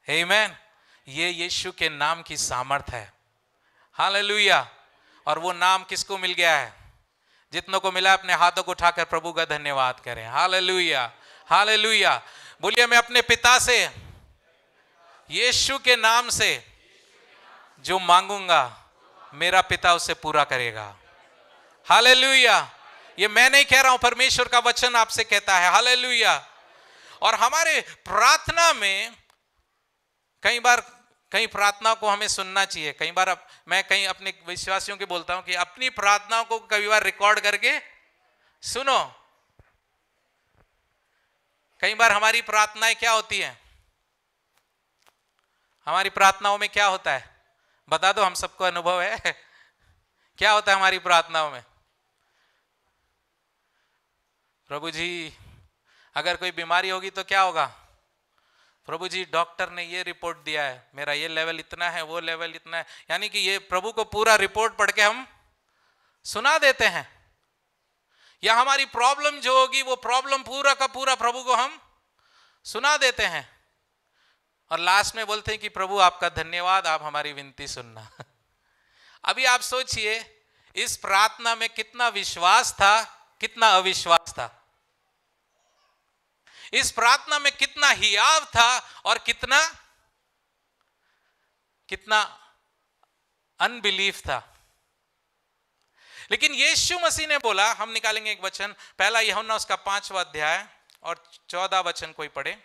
आमीन। ये यीशु के नाम की सामर्थ है, हालेलुया। और वो नाम किसको मिल गया है? जितनों को मिला अपने हाथों को उठाकर प्रभु का धन्यवाद करें, हालेलुया, हालेलुया। बोलिए, मैं अपने पिता से यीशु के नाम से जो मांगूंगा मेरा पिता उसे पूरा करेगा, हालेलुया। ये मैं नहीं कह रहा हूं, परमेश्वर का वचन आपसे कहता है, हालेलुया। और हमारे प्रार्थना में कई प्रार्थनाओं को हमें सुनना चाहिए। कई बार मैं कई अपने विश्वासियों के बोलता हूं कि अपनी प्रार्थनाओं को कई बार रिकॉर्ड करके सुनो। कई बार हमारी प्रार्थनाएं क्या होती हैं? हमारी प्रार्थनाओं में क्या होता है? बता दो, हम सबको अनुभव है। क्या होता है हमारी प्रार्थनाओं में? प्रभु जी अगर कोई बीमारी होगी तो क्या होगा? प्रभु जी डॉक्टर ने ये रिपोर्ट दिया है, मेरा ये लेवल इतना है, वो लेवल इतना है। यानी कि ये प्रभु को पूरा रिपोर्ट पढ़ के हम सुना देते हैं। या हमारी प्रॉब्लम जो होगी वो प्रॉब्लम पूरा का पूरा प्रभु को हम सुना देते हैं और लास्ट में बोलते हैं कि प्रभु आपका धन्यवाद, आप हमारी विनती सुनना। अभी आप सोचिए इस प्रार्थना में कितना विश्वास था, कितना अविश्वास था। इस प्रार्थना में कितना हियाव था और कितना अनबिलीफ था। लेकिन यीशु मसीह ने बोला, हम निकालेंगे एक वचन, पहला यूहन्ना उसका 5वां अध्याय और 14 वचन कोई पढ़े।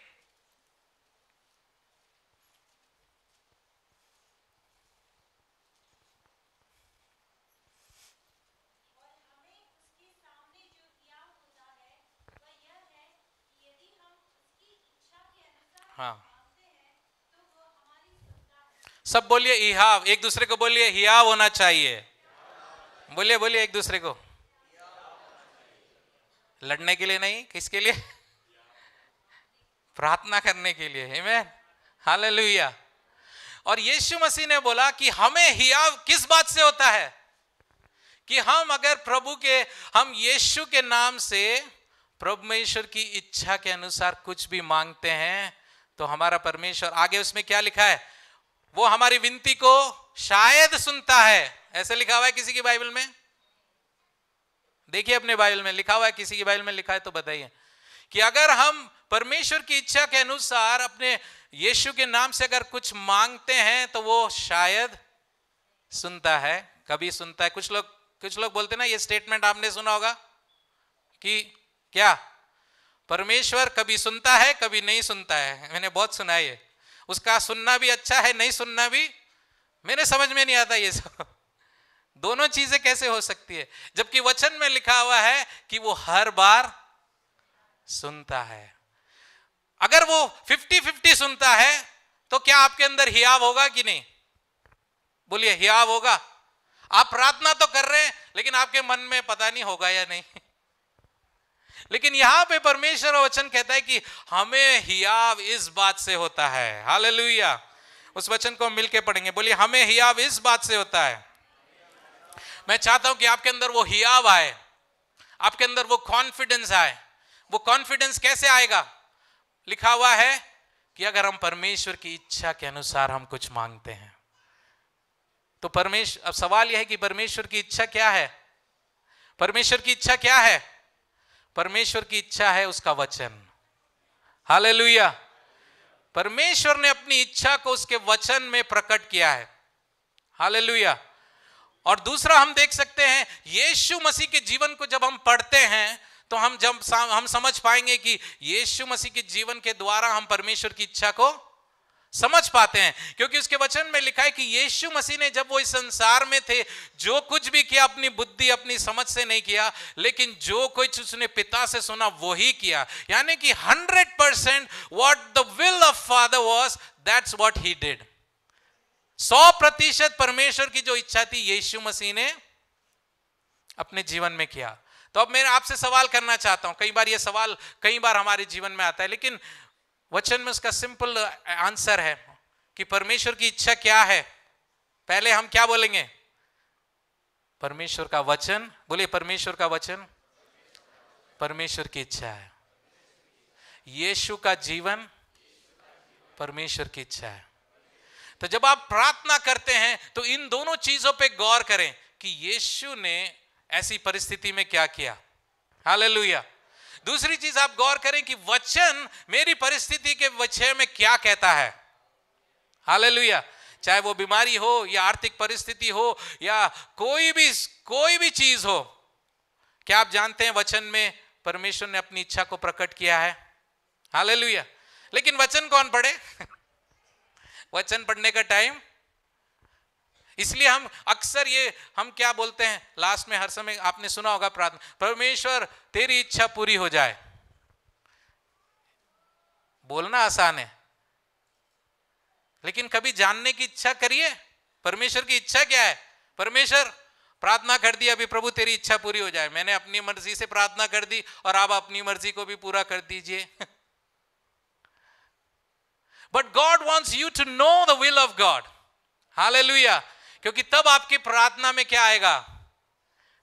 हाँ, सब बोलिए हियाव, एक दूसरे को बोलिए हियाव होना चाहिए। बोलिए बोलिए एक दूसरे को। लड़ने के लिए नहीं, किसके लिए? प्रार्थना करने के लिए, आमीन, हालेलुया। और यीशु मसीह ने बोला कि हमें हियाव किस बात से होता है? कि हम अगर हम यीशु के नाम से प्रभु परमेश्वर की इच्छा के अनुसार कुछ भी मांगते हैं तो हमारा परमेश्वर, आगे उसमें क्या लिखा है? वो हमारी विनती को शायद सुनता है। ऐसे लिखा हुआ है किसी की बाइबल में? देखिए अपने बाइबल में लिखा हुआ है, किसी की बाइबल में लिखा है तो बताइए कि अगर हम परमेश्वर की इच्छा के अनुसार अपने यीशु के नाम से अगर कुछ मांगते हैं तो वो शायद सुनता है, कभी सुनता है। कुछ लोग बोलते ना, ये स्टेटमेंट आपने सुना होगा कि क्या परमेश्वर कभी सुनता है कभी नहीं सुनता है। मैंने बहुत सुना है ये। उसका सुनना भी अच्छा है, नहीं सुनना भी, मेरे समझ में नहीं आता ये सब। दोनों चीजें कैसे हो सकती है? जबकि वचन में लिखा हुआ है कि वो हर बार सुनता है। अगर वो 50-50 सुनता है तो क्या आपके अंदर हियाव होगा कि नहीं? बोलिए, हियाव होगा। आप प्रार्थना तो कर रहे हैं लेकिन आपके मन में पता नहीं होगा या नहीं। लेकिन यहां पे परमेश्वर वचन कहता है कि हमें हियाव इस बात से होता है, हालेलुया। उस वचन को मिलके पढ़ेंगे। बोलिए, हमें हियाव इस बात से होता है। मैं चाहता हूं कि आपके अंदर वो हियाव आए, आपके अंदर वो कॉन्फिडेंस आए। वो कॉन्फिडेंस कैसे आएगा? लिखा हुआ है कि अगर हम परमेश्वर की इच्छा के अनुसार हम कुछ मांगते हैं तो परमेश्वर, अब सवाल यह है कि परमेश्वर की इच्छा क्या है? परमेश्वर की इच्छा क्या है? परमेश्वर की इच्छा है उसका वचन। हालेलुया। परमेश्वर ने अपनी इच्छा को उसके वचन में प्रकट किया है। हालेलुया। और दूसरा हम देख सकते हैं, यीशु मसीह के जीवन को जब हम पढ़ते हैं तो हम समझ पाएंगे कि यीशु मसीह के जीवन के द्वारा हम परमेश्वर की इच्छा को समझ पाते हैं, क्योंकि उसके वचन में लिखा है कि यीशु मसीह ने जब वो इस संसार में थे जो कुछ भी किया अपनी बुद्धि अपनी समझ से नहीं किया, लेकिन जो कुछ उसने पिता से सुना वो ही किया। यानी कि 100% what the will of father was, that's what he did. 100% परमेश्वर की जो इच्छा थी यीशु मसीह ने अपने जीवन में किया। तो अब मैं आपसे सवाल करना चाहता हूं, कई बार ये सवाल कई बार हमारे जीवन में आता है, लेकिन वचन में उसका सिंपल आंसर है कि परमेश्वर की इच्छा क्या है। पहले हम क्या बोलेंगे? परमेश्वर का वचन। बोलिए, परमेश्वर का वचन परमेश्वर की इच्छा है। यीशु का जीवन परमेश्वर की इच्छा है। तो जब आप प्रार्थना करते हैं तो इन दोनों चीजों पे गौर करें कि यीशु ने ऐसी परिस्थिति में क्या किया। हालेलुया। दूसरी चीज आप गौर करें कि वचन मेरी परिस्थिति के विषय में क्या कहता है। हालेलुया। चाहे वो बीमारी हो या आर्थिक परिस्थिति हो या कोई भी चीज हो, क्या आप जानते हैं वचन में परमेश्वर ने अपनी इच्छा को प्रकट किया है। हालेलुया। लेकिन वचन कौन पढ़े? वचन पढ़ने का टाइम, इसलिए हम अक्सर हम क्या बोलते हैं लास्ट में, हर समय आपने सुना होगा प्रार्थना, परमेश्वर तेरी इच्छा पूरी हो जाए। बोलना आसान है, लेकिन कभी जानने की इच्छा करिए परमेश्वर की इच्छा क्या है। परमेश्वर, प्रार्थना कर दी अभी, प्रभु तेरी इच्छा पूरी हो जाए। मैंने अपनी मर्जी से प्रार्थना कर दी और आप अपनी मर्जी को भी पूरा कर दीजिए। But God wants you to know the will of God. Hallelujah. क्योंकि तब आपकी प्रार्थना में क्या आएगा?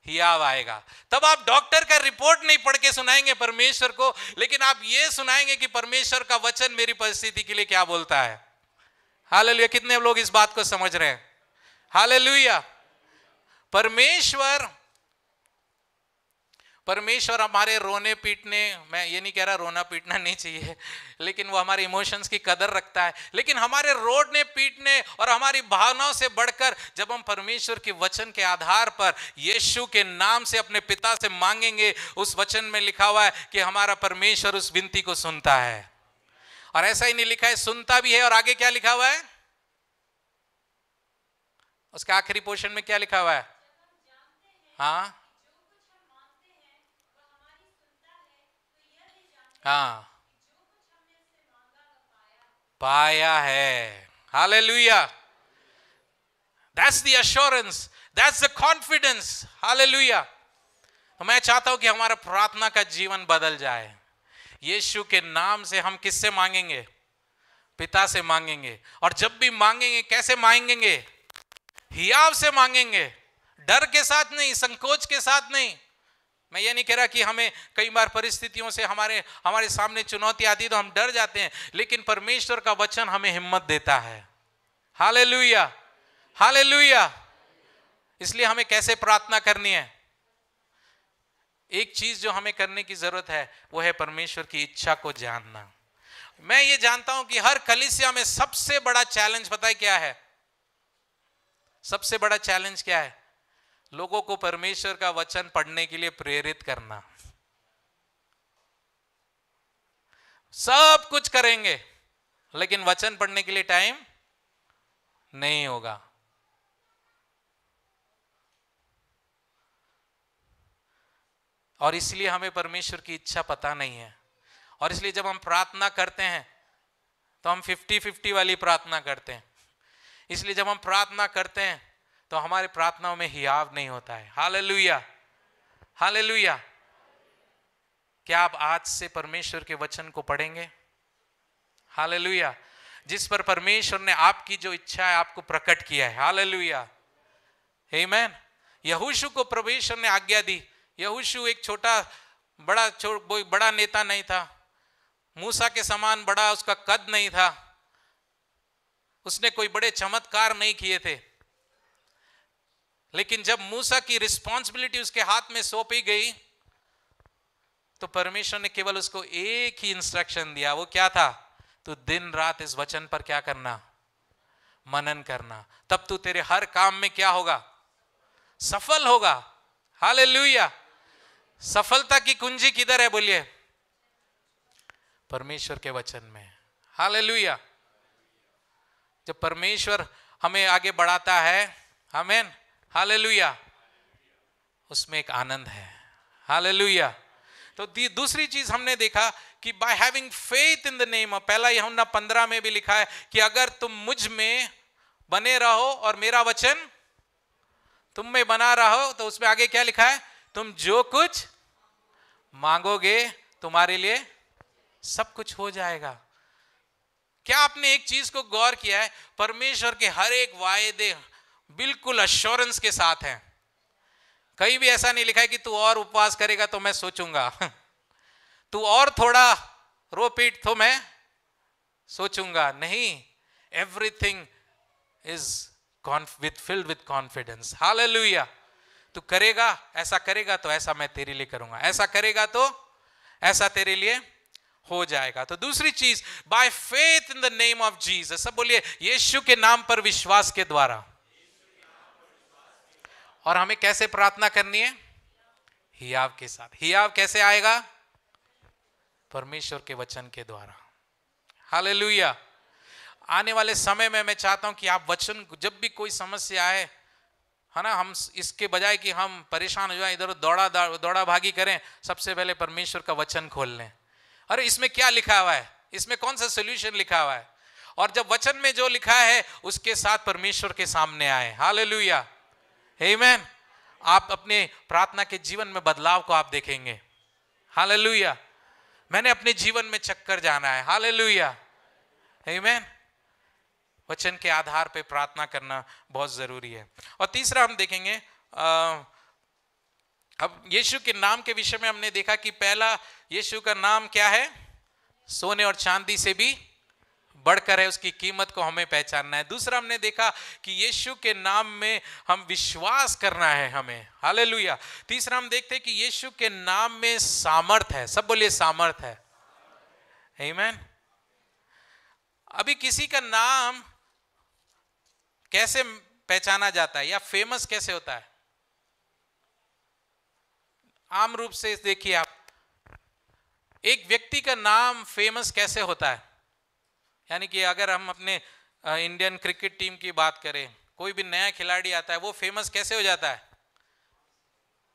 हियाव आएगा। तब आप डॉक्टर का रिपोर्ट नहीं पढ़ के सुनाएंगे परमेश्वर को, लेकिन आप ये सुनाएंगे कि परमेश्वर का वचन मेरी परिस्थिति के लिए क्या बोलता है। हालेलुया। कितने लोग इस बात को समझ रहे हैं? हालेलुया। परमेश्वर हमारे रोने पीटने, मैं ये नहीं कह रहा रोना पीटना नहीं चाहिए, लेकिन वो हमारे इमोशंस की कदर रखता है, लेकिन हमारे रोने पीटने और हमारी भावनाओं से बढ़कर जब हम परमेश्वर के वचन के आधार पर यीशु के नाम से अपने पिता से मांगेंगे, उस वचन में लिखा हुआ है कि हमारा परमेश्वर उस विनती को सुनता है। और ऐसा ही नहीं लिखा है, सुनता भी है, और आगे क्या लिखा हुआ है? उसका आखिरी पोर्शन में क्या लिखा हुआ है? हाँ हाँ, पाया है। Hallelujah. That's the assurance, that's the confidence. Hallelujah. तो मैं चाहता हूं कि हमारा प्रार्थना का जीवन बदल जाए। यीशु के नाम से हम किससे मांगेंगे? पिता से मांगेंगे। और जब भी मांगेंगे कैसे मांगेंगे? हियाव से मांगेंगे, डर के साथ नहीं, संकोच के साथ नहीं। मैं ये नहीं कह रहा कि हमें कई बार परिस्थितियों से हमारे सामने चुनौती आती है तो हम डर जाते हैं, लेकिन परमेश्वर का वचन हमें हिम्मत देता है। हालेलुया। हालेलुया। इसलिए हमें कैसे प्रार्थना करनी है? एक चीज जो हमें करने की जरूरत है वो है परमेश्वर की इच्छा को जानना। मैं ये जानता हूं कि हर कलीसिया में सबसे बड़ा चैलेंज पता है क्या है? सबसे बड़ा चैलेंज क्या है? लोगों को परमेश्वर का वचन पढ़ने के लिए प्रेरित करना। सब कुछ करेंगे लेकिन वचन पढ़ने के लिए टाइम नहीं होगा। और इसलिए हमें परमेश्वर की इच्छा पता नहीं है, और इसलिए जब हम प्रार्थना करते हैं तो हम 50-50 वाली प्रार्थना करते हैं। इसलिए जब हम प्रार्थना करते हैं तो हमारे प्रार्थनाओं में हियाव नहीं होता है। हालेलुया। हालेलुया। क्या आप आज से परमेश्वर के वचन को पढ़ेंगे? हालेलुया। जिस पर परमेश्वर ने आपकी जो इच्छा है आपको प्रकट किया है। हालेलुया। आमीन। यहोशू को परमेश्वर ने आज्ञा दी। यहोशू एक बड़ा नेता नहीं था, मूसा के समान बड़ा उसका कद नहीं था, उसने कोई बड़े चमत्कार नहीं किए थे, लेकिन जब मूसा की रिस्पॉन्सिबिलिटी उसके हाथ में सौंपी गई तो परमेश्वर ने केवल उसको एक ही इंस्ट्रक्शन दिया। वो क्या था? तू दिन रात इस वचन पर क्या करना? मनन करना। तब तू तेरे हर काम में क्या होगा? सफल होगा। हालेलुया। सफलता की कुंजी किधर है? बोलिए, परमेश्वर के वचन में। हालेलुया। जब परमेश्वर हमें आगे बढ़ाता है, आमीन, हालेलुया, उसमें एक आनंद है। हालेलुया। तो दूसरी चीज हमने देखा कि by having faith in the name of, पहला यूहन्ना 15 में भी लिखा है कि अगर तुम मुझ में बने रहो और मेरा वचन तुम में बना रहो, तो उसमें आगे क्या लिखा है? तुम जो कुछ मांगोगे तुम्हारे लिए सब कुछ हो जाएगा। क्या आपने एक चीज को गौर किया है? परमेश्वर के हर एक वायदे बिल्कुल अश्योरेंस के साथ हैं। कहीं भी ऐसा नहीं लिखा है कि तू और उपवास करेगा तो मैं सोचूंगा, तू और थोड़ा रो पीट तो मैं सोचूंगा। नहीं, everything is filled with confidence. Hallelujah. तू करेगा, ऐसा करेगा तो ऐसा मैं तेरे लिए करूंगा, ऐसा करेगा तो ऐसा तेरे लिए हो जाएगा। तो दूसरी चीज, bye faith in the name of Jesus. सब बोलिए, यीशु के नाम पर विश्वास के द्वारा। और हमें कैसे प्रार्थना करनी है? हियाव के साथ। हियाव कैसे आएगा? परमेश्वर के वचन के द्वारा। हालेलुया। आने वाले समय में मैं चाहता हूं कि आप वचन, जब भी कोई समस्या आए, है ना, हम इसके बजाय कि हम परेशान हो जाए, इधर दौड़ा भागी करें, सबसे पहले परमेश्वर का वचन खोल लें। अरे इसमें क्या लिखा हुआ है, इसमें कौन सा सोल्यूशन लिखा हुआ है, और जब वचन में जो लिखा है उसके साथ परमेश्वर के सामने आए। हालेलुया, आमीन। आप अपने प्रार्थना के जीवन में बदलाव को आप देखेंगे। हालेलुया। मैंने अपने जीवन में चक्कर जाना है। हालेलुया, आमीन। वचन के आधार पे प्रार्थना करना बहुत जरूरी है। और तीसरा हम देखेंगे, अब यीशु के नाम के विषय में हमने देखा कि पहला, यीशु का नाम क्या है? सोने और चांदी से भी बढ़कर है, उसकी कीमत को हमें पहचानना है। दूसरा हमने देखा कि यीशु के नाम में हम विश्वास करना है हमें। हालेलुया। तीसरा हम देखते हैं कि यीशु के नाम में सामर्थ है। सब बोलिए, सामर्थ है। आमीन। अभी किसी का नाम कैसे पहचाना जाता है या फेमस कैसे होता है? आम रूप से देखिए आप, एक व्यक्ति का नाम फेमस कैसे होता है? यानी कि अगर हम अपने इंडियन क्रिकेट टीम की बात करें, कोई भी नया खिलाड़ी आता है, वो फेमस कैसे हो जाता है?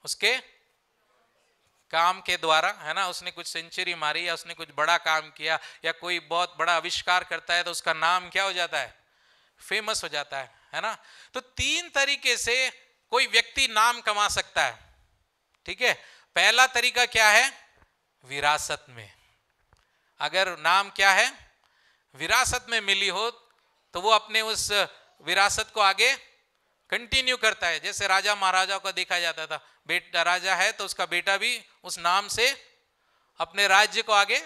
उसके काम के द्वारा, है ना। उसने कुछ सेंचुरी मारी या उसने कुछ बड़ा काम किया या कोई बहुत बड़ा आविष्कार करता है तो उसका नाम क्या हो जाता है? फेमस हो जाता है ना। तो तीन तरीके से कोई व्यक्ति नाम कमा सकता है, ठीक है। पहला तरीका क्या है? विरासत में। अगर नाम क्या है? विरासत में मिली हो तो वो अपने उस विरासत को आगे कंटिन्यू करता है। जैसे राजा महाराजा को देखा जाता था, बेटा राजा है तो उसका बेटा भी उस नाम से अपने राज्य को आगे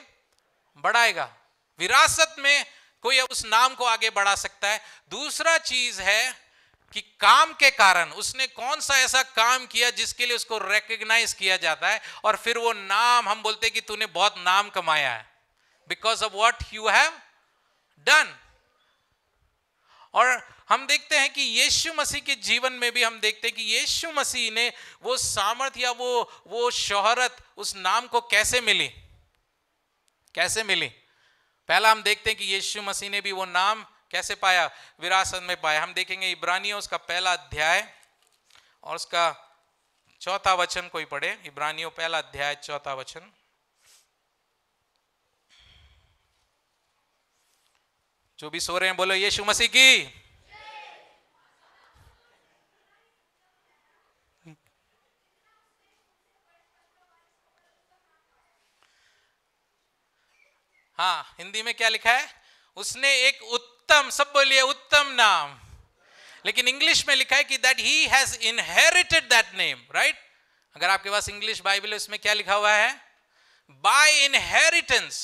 बढ़ाएगा। विरासत में कोई उस नाम को आगे बढ़ा सकता है। दूसरा चीज है कि काम के कारण उसने कौन सा ऐसा काम किया जिसके लिए उसको रिकॉग्नाइज किया जाता है, और फिर वो नाम, हम बोलते हैं कि तूने बहुत नाम कमाया है, because of what you have done. और हम देखते हैं कि यीशु मसीह के जीवन में भी हम देखते हैं कि यीशु मसीह ने वो सामर्थ या वो शोहरत उस नाम को कैसे मिली, कैसे मिली। पहला हम देखते हैं कि यीशु मसीह ने भी वो नाम कैसे पाया? विरासत में पाया। हम देखेंगे इब्रानियों उसका पहला अध्याय और उसका 4था वचन, कोई पढ़े इब्रानियों पहला अध्याय 4था वचन। जो भी सो रहे हैं बोलो यीशु मसीह की। हाँ, हिंदी में क्या लिखा है? उसने एक उत्तम, सब बोलिए उत्तम नाम। लेकिन इंग्लिश में लिखा है कि that he has inherited that name, right. अगर आपके पास इंग्लिश बाइबल है, उसमें क्या लिखा हुआ है? By inheritance.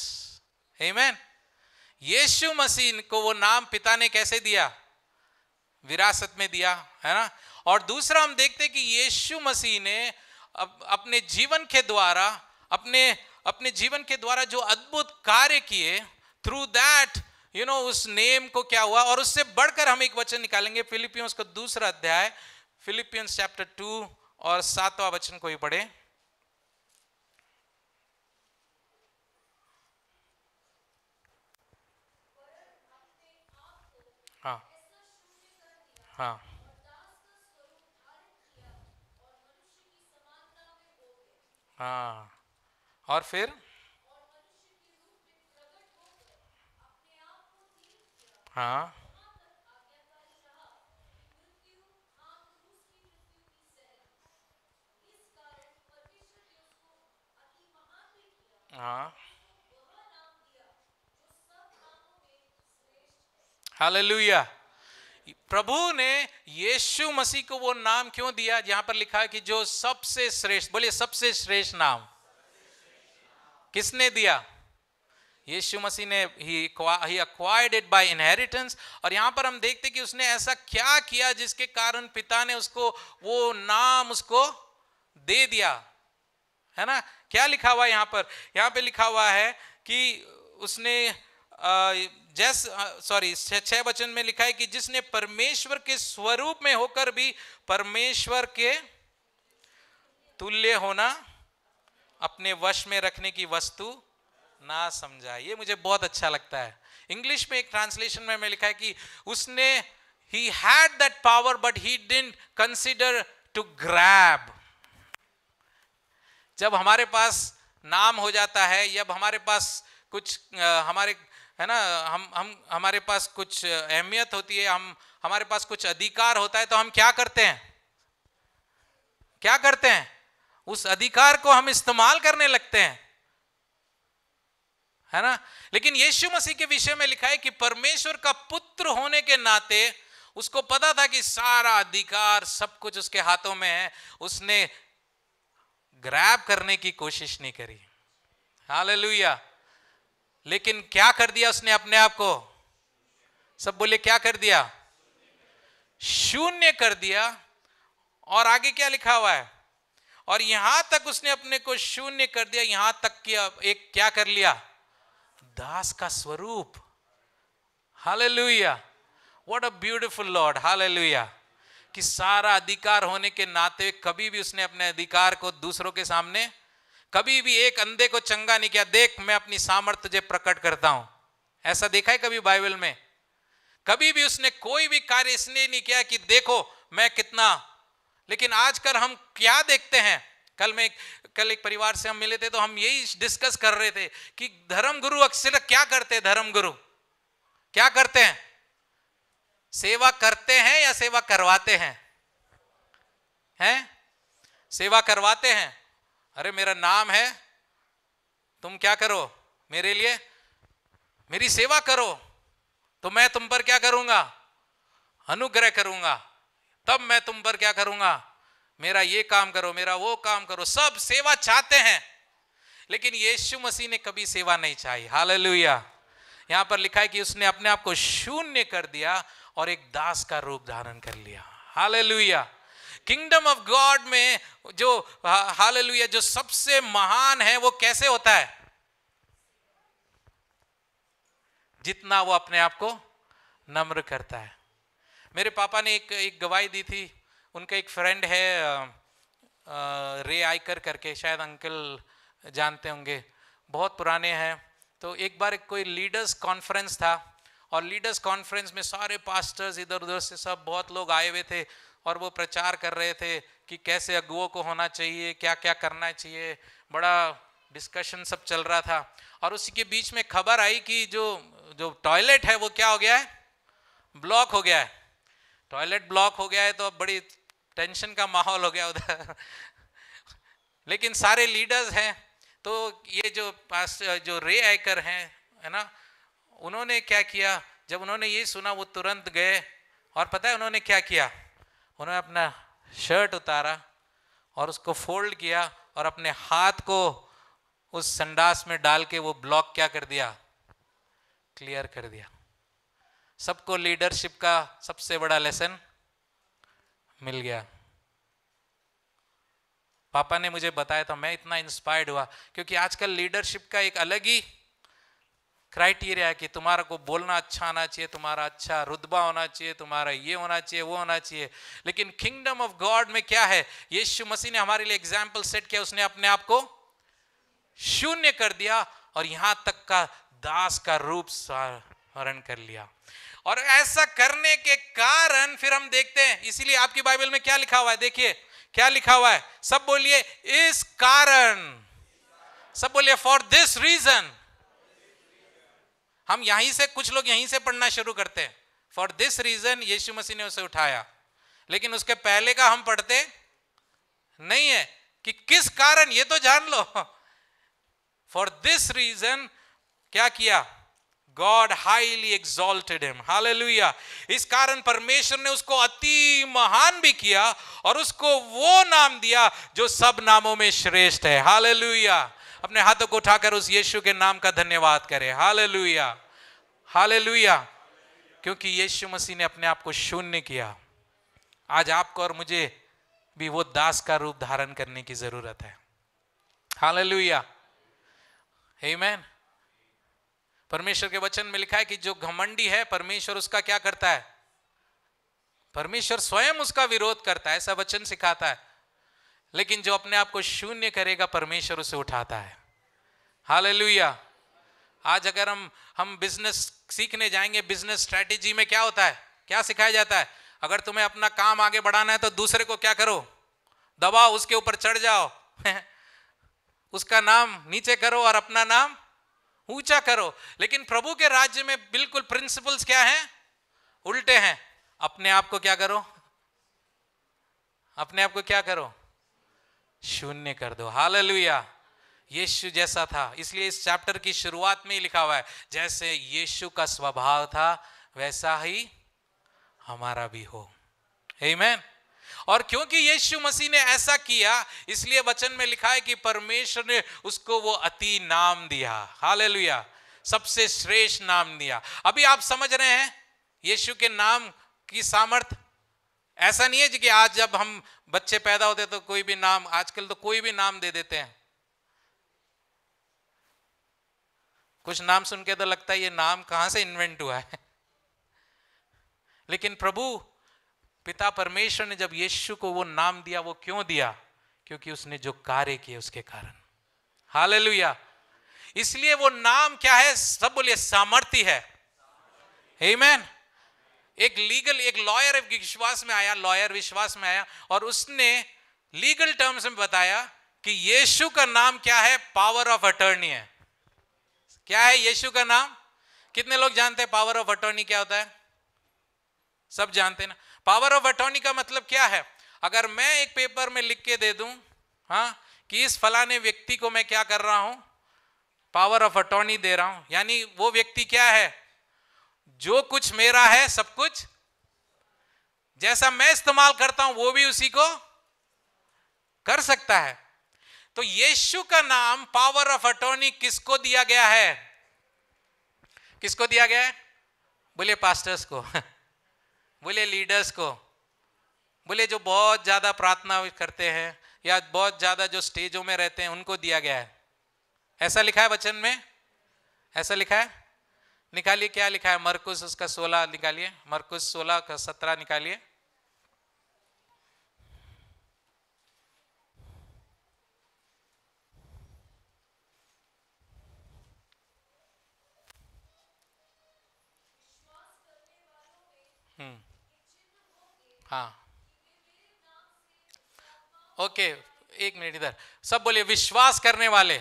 आमीन। यीशु मसीह को वो नाम पिता ने कैसे दिया? विरासत में दिया, है ना। और दूसरा हम देखते हैं कि यीशु मसीह ने अपने जीवन के द्वारा अपने जीवन के द्वारा जो अद्भुत कार्य किए, थ्रू दैट उस नेम को क्या हुआ। और उससे बढ़कर हम एक वचन निकालेंगे, फिलिपियंस का 2 अध्याय, फिलिपियंस चैप्टर 2 और 7वां वचन को ही पढ़े। हाँ हाँ हाँ। और फिर हाँ हाँ, हालेलुया। प्रभु ने यीशु मसीह को वो नाम क्यों दिया? यहां पर लिखा है कि जो सबसे श्रेष्ठ, बोलिए सबसे श्रेष्ठ नाम किसने दिया? यीशु मसीह ने ही acquired it by inheritance। और यहां पर हम देखते कि उसने ऐसा क्या किया जिसके कारण पिता ने उसको वो नाम उसको दे दिया, है ना। क्या लिखा हुआ है यहां पर? यहां पे लिखा हुआ है कि उसने 6 वचन में लिखा है कि जिसने परमेश्वर के स्वरूप में होकर भी परमेश्वर के तुल्य होना अपने वश में रखने की वस्तु ना समझा। ये मुझे बहुत अच्छा लगता है। इंग्लिश में एक ट्रांसलेशन में लिखा है कि उसने he had that power but he didn't consider to grab। जब हमारे पास नाम हो जाता है, जब हमारे पास कुछ हमारे, है ना, हमारे पास कुछ अहमियत होती है, हमारे पास कुछ अधिकार होता है, तो हम क्या करते हैं? क्या करते हैं? उस अधिकार को हम इस्तेमाल करने लगते हैं, है ना। लेकिन यीशु मसीह के विषय में लिखा है कि परमेश्वर का पुत्र होने के नाते उसको पता था कि सारा अधिकार सब कुछ उसके हाथों में है। उसने ग्रैब करने की कोशिश नहीं करी, हालेलुया। लेकिन क्या कर दिया उसने? अपने आप को, सब बोले क्या कर दिया? शून्य कर दिया। और आगे क्या लिखा हुआ है? और यहां तक उसने अपने को शून्य कर दिया, यहां तक कि एक क्या कर लिया? दास का स्वरूप। Hallelujah, what a beautiful Lord, hallelujah. कि सारा अधिकार होने के नाते कभी भी उसने अपने अधिकार को दूसरों के सामने, कभी भी एक अंधे को चंगा नहीं किया, देख मैं अपनी सामर्थ्य तुझे प्रकट करता हूं। ऐसा देखा है कभी बाइबल में? कभी भी उसने कोई भी कार्य इसलिए नहीं किया कि देखो मैं कितना। लेकिन आजकल हम क्या देखते हैं? कल एक परिवार से हम मिले थे, तो हम यही डिस्कस कर रहे थे कि धर्म गुरु अक्सर क्या करते हैं? धर्म गुरु क्या करते हैं? सेवा करते हैं या सेवा करवाते हैं? हैं? सेवा करवाते हैं। अरे मेरा नाम है, तुम क्या करो मेरे लिए? मेरी सेवा करो तो मैं तुम पर क्या करूंगा? अनुग्रह करूंगा। तब मैं तुम पर क्या करूंगा? मेरा ये काम करो, मेरा वो काम करो। सब सेवा चाहते हैं, लेकिन यीशु मसीह ने कभी सेवा नहीं चाही। हालेलुया। यहां पर लिखा है कि उसने अपने आप को शून्य कर दिया और एक दास का रूप धारण कर लिया। हालेलुया। किंगडम ऑफ गॉड में जो, हालेलुया, जो सबसे महान है वो कैसे होता है? जितना वो अपने आप को नम्र करता है। मेरे पापा ने एक गवाही दी थी। उनका एक फ्रेंड है रे आइकर करके, शायद अंकल जानते होंगे, बहुत पुराने हैं। तो एक बार कोई लीडर्स कॉन्फ्रेंस था, और लीडर्स कॉन्फ्रेंस में सारे पास्टर्स इधर उधर से सब बहुत लोग आए हुए थे, और वो प्रचार कर रहे थे कि कैसे अगुओं को होना चाहिए, क्या क्या करना चाहिए। बड़ा डिस्कशन सब चल रहा था। और उसी के बीच में खबर आई कि जो टॉयलेट है वो क्या हो गया है? ब्लॉक हो गया है। टॉयलेट ब्लॉक हो गया है, तो अब बड़ी टेंशन का माहौल हो गया उधर। लेकिन सारे लीडर्स हैं, तो ये जो रे आइकर हैं, है ना, उन्होंने क्या किया? जब उन्होंने ये सुना वो तुरंत गए, और पता है उन्होंने क्या किया? उन्होंने अपना शर्ट उतारा और उसको फोल्ड किया और अपने हाथ को उस संडास में डाल के वो ब्लॉक क्या कर दिया? क्लियर कर दिया। सबको लीडरशिप का सबसे बड़ा लेसन मिल गया। पापा ने मुझे बताया था, मैं इतना इंस्पायर्ड हुआ, क्योंकि आजकल लीडरशिप का एक अलग ही क्राइटेरिया है कि तुम्हारा को बोलना अच्छा आना चाहिए, तुम्हारा अच्छा रुतबा होना चाहिए, तुम्हारा ये होना चाहिए, वो होना चाहिए। लेकिन किंगडम ऑफ गॉड में क्या है, यीशु मसीह ने हमारे लिए एग्जाम्पल सेट किया। उसने अपने आप को शून्य कर दिया और यहां तक का दास का रूप धारण कर लिया। और ऐसा करने के कारण फिर हम देखते हैं, इसीलिए आपकी बाइबल में क्या लिखा हुआ है, देखिए क्या लिखा हुआ है, सब बोलिए इस कारण, सब बोलिए फॉर दिस रीजन। हम यहीं से, कुछ लोग यहीं से पढ़ना शुरू करते हैं, फॉर दिस रीजन यीशु मसीह ने उसे उठाया, लेकिन उसके पहले का हम पढ़ते नहीं है कि किस कारण, ये तो जान लो। फॉर दिस रीजन क्या किया, God highly exalted him, hallelujah. इस कारण परमेश्वर ने उसको अति महान भी किया और उसको वो नाम दिया जो सब नामों में श्रेष्ठ है, हालेलुया। अपने हाथों को उठाकर उस यीशु के नाम का धन्यवाद करें, हालेलुया, हालेलुया। क्योंकि यीशु मसीह ने अपने आप को शून्य किया। आज आपको और मुझे भी वो दास का रूप धारण करने की जरूरत है, हालेलुया, आमीन। परमेश्वर के वचन में लिखा है कि जो घमंडी है परमेश्वर उसका क्या करता है, परमेश्वर स्वयं उसका विरोध करता है, ऐसा वचन सिखाता है। लेकिन जो अपने आप को शून्य करेगा परमेश्वर उसे उठाता है, हालेलुया। आज अगर हम बिजनेस सीखने जाएंगे, बिजनेस स्ट्रेटेजी में क्या होता है, क्या सिखाया जाता है, अगर तुम्हें अपना काम आगे बढ़ाना है तो दूसरे को क्या करो, दबाओ, उसके ऊपर चढ़ जाओ उसका नाम नीचे करो और अपना नाम ऊंचा करो। लेकिन प्रभु के राज्य में बिल्कुल प्रिंसिपल्स क्या हैं, उल्टे हैं। अपने आप को क्या करो, अपने आप को क्या करो, शून्य कर दो, हालेलुया। यीशु जैसा था, इसलिए इस चैप्टर की शुरुआत में ही लिखा हुआ है, जैसे यीशु का स्वभाव था वैसा ही हमारा भी हो, आमीन। और क्योंकि यीशु मसीह ने ऐसा किया, इसलिए वचन में लिखा है कि परमेश्वर ने उसको वो अति नाम दिया, हालेलुया, सबसे श्रेष्ठ नाम दिया। अभी आप समझ रहे हैं यीशु के नाम की सामर्थ। ऐसा नहीं है कि आज जब हम बच्चे पैदा होते तो कोई भी नाम, आजकल तो कोई भी नाम दे देते हैं। कुछ नाम सुन के तो लगता है ये नाम कहां से इन्वेंट हुआ है। लेकिन प्रभु पिता परमेश्वर ने जब यीशु को वो नाम दिया, वो क्यों दिया, क्योंकि उसने जो कार्य किए उसके कारण, हालेलुया। इसलिए वो नाम क्या है, सब बोलिए सामर्थ्य है, आमीन। एक लीगल, एक लॉयर विश्वास में आया, लॉयर विश्वास में आया और उसने लीगल टर्म्स में बताया कि यीशु का नाम क्या है, पावर ऑफ अटॉर्नी है। क्या है यीशु का नाम, कितने लोग जानते हैं पावर ऑफ अटॉर्नी क्या होता है, सब जानते हैं ना। पावर ऑफ अटॉर्नी का मतलब क्या है, अगर मैं एक पेपर में लिख के दे दूं, हाँ, कि इस फलाने व्यक्ति को मैं क्या कर रहा हूं, पावर ऑफ अटॉर्नी दे रहा हूं, यानी वो व्यक्ति क्या है, जो कुछ मेरा है सब कुछ जैसा मैं इस्तेमाल करता हूं वो भी उसी को कर सकता है। तो यीशु का नाम पावर ऑफ अटॉर्नी किसको दिया गया है, किसको दिया गया है, बोले पास्टर्स को बोले लीडर्स को, बोले जो बहुत ज्यादा प्रार्थना करते हैं या बहुत ज्यादा जो स्टेजों में रहते हैं उनको दिया गया है। ऐसा लिखा है वचन में, ऐसा लिखा है, निकालिए क्या लिखा है, मरकुस उसका 16 निकालिए, मरकुस 16 का 17 निकालिए। हाँ, ओके, एक मिनट इधर, सब बोलिए विश्वास करने वाले।